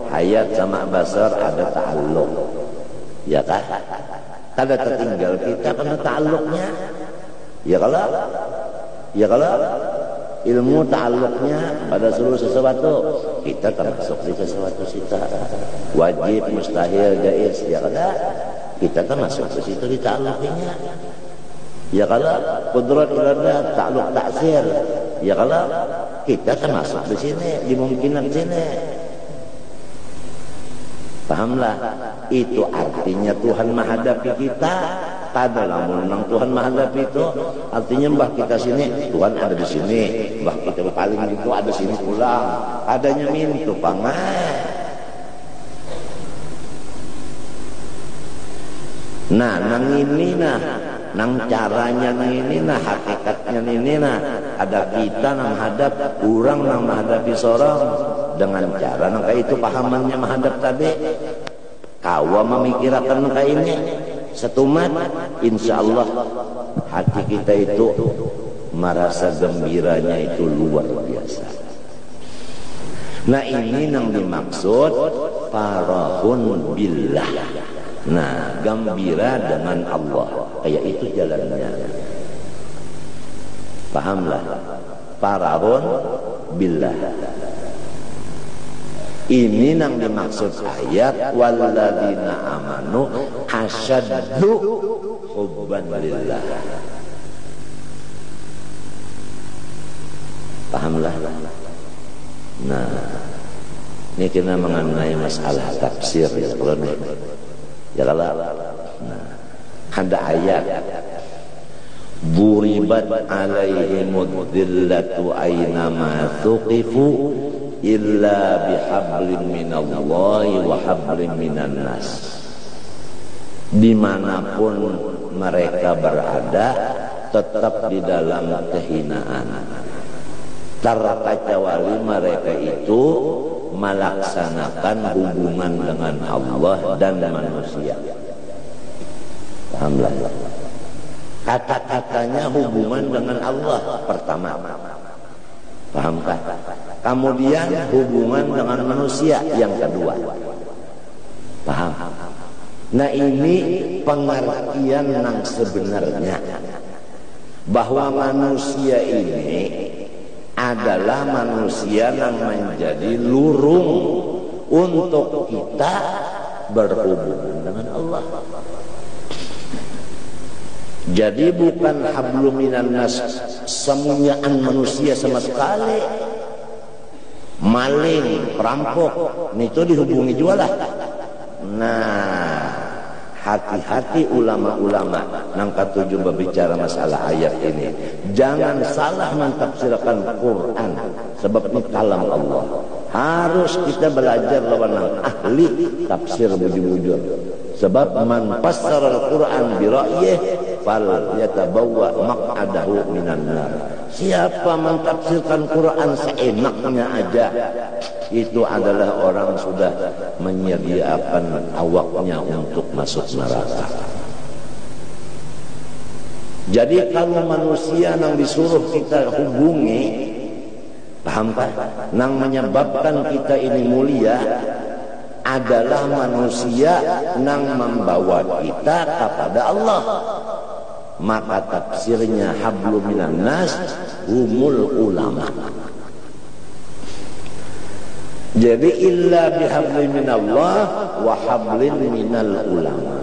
hayat sama basar ada ta'alluq. Ya kan? Kada tertinggal kita karena ta'alluqnya. Ya kalau? Ya kalau? Ilmu ta'alluqnya pada seluruh sesuatu. Kita termasuk di sesuatu kita. Wajib, mustahil, jaiz. Ya kada? Kita termasuk di situ di ta'alluqinya. Ya kalau? Qudrat, iradah, ta'alluq, ta'sir. Ya kalau? Kita termasuk di sini, dimungkinkan di sini. Pahamlah? Itu artinya Tuhan menghadapi kita. Kada lamun nang Tuhan menghadapi itu artinya mbah kita sini, Tuhan ada di sini. Mbah kita paling itu ada sini pulang. Adanya mintu pangai. Nah, nang ini nah, nang caranya nang ini nah, hakikatnya ini nah, ada kita nang hadap, orang nang menghadapi seorang dengan cara nang kayak itu pahamannya menghadap tadi. Kawa memikirkan kayak ini setumat, insya Allah hati kita itu merasa gembiranya itu luar biasa. Nah ini yang dimaksud farahun billah. Nah gembira dengan Allah, kayak itu jalannya. Pahamlah? Farahun billah. Ini yang dimaksud ayat walladzina amanu asyaddu hubban lillah. Pahamlah? Nah, ini kita mengenai masalah tafsir ya kalau nih. Ya kalau nah, ada ayat Duribat alaihimud dhillatu aynama thuqifu illa bihablim minallahi wa hablim minan nas. Dimanapun mereka berada tetap di dalam kehinaan, terkecuali mereka itu melaksanakan hubungan dengan Allah dan manusia. Pahamlah? Kata-katanya hubungan dengan Allah pertama. Pahamkah? Kemudian hubungan dengan manusia yang kedua. Paham? Nah ini pengertian yang sebenarnya bahwa manusia ini adalah manusia yang menjadi lurung untuk kita berhubungan dengan Allah. Jadi bukan hablum minan nas, semunyaan manusia sama sekali. Maling, perampok, itu dihubungi juga lah. Nah, hati-hati ulama-ulama nang katuju berbicara masalah ayat ini. Jangan salah mentafsirkan Quran, sebab ini kalam Allah. Harus kita belajar lawan ahli tafsir bujur-bujur. Sebab man fassara al-Quran bi ra'yih fal yatabawwa maq'adahu minan nar. Siapa mentafsirkan Quran seenaknya aja, itu adalah orang sudah menyediakan awaknya untuk masuk neraka. Jadi kalau manusia yang disuruh kita hubungi, paham kan? Yang menyebabkan kita ini mulia adalah manusia yang membawa kita kepada Allah. Maka tafsirnya hablum minan nas humul ulama. Jadi illa bihablin minallah wa hablin minal ulama.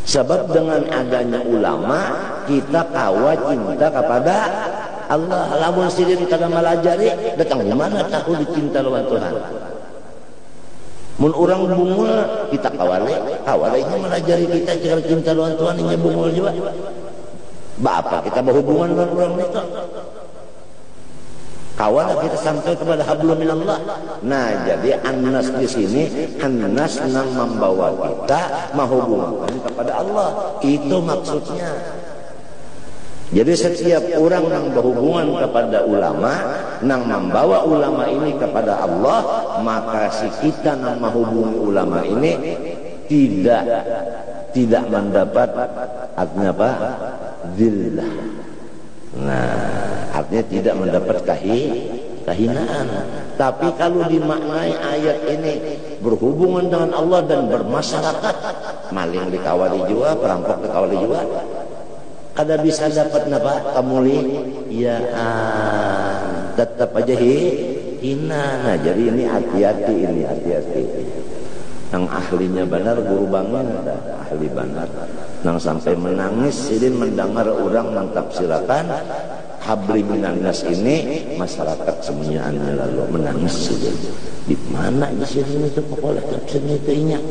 Sebab dengan adanya ulama kita kawa cinta kepada Allah. Lamun sirin kada malajari datang di mana takut dicinta lawan Tuhan. Mun orang bungul kita kawalainya melajari kita cara cinta lawan Tuhan ini bungul juga. Bapak kita berhubungan dengan orang itu. Kawalah kita sampai kepada hablum minallah. Nah, jadi annas di sini annas yang membawa kita menghubungkan kepada Allah. Itu maksudnya. Jadi setiap orang yang berhubungan kepada ulama, yang membawa ulama ini kepada Allah, maka si kita yang menghubungi ulama ini tidak mendapat artinya apa? Zillah. Nah, artinya tidak mendapat kehinaan. Tapi kalau dimaknai ayat ini berhubungan dengan Allah dan bermasyarakat, maling dikawali juga, perampok dikawali juga, kada bisa dapat napa kemuliaan, tetap aja hina. Nah, jadi ini hati-hati, Yang ahlinya benar guru bangun ada ahli benar. Nang sampai menangis sidin mendengar orang mentafsirkan habli minan nas ini, masyarakat semuanya lalu menangis sidin. Di mana di sini itu pokoknya tafsirnya itu inyak.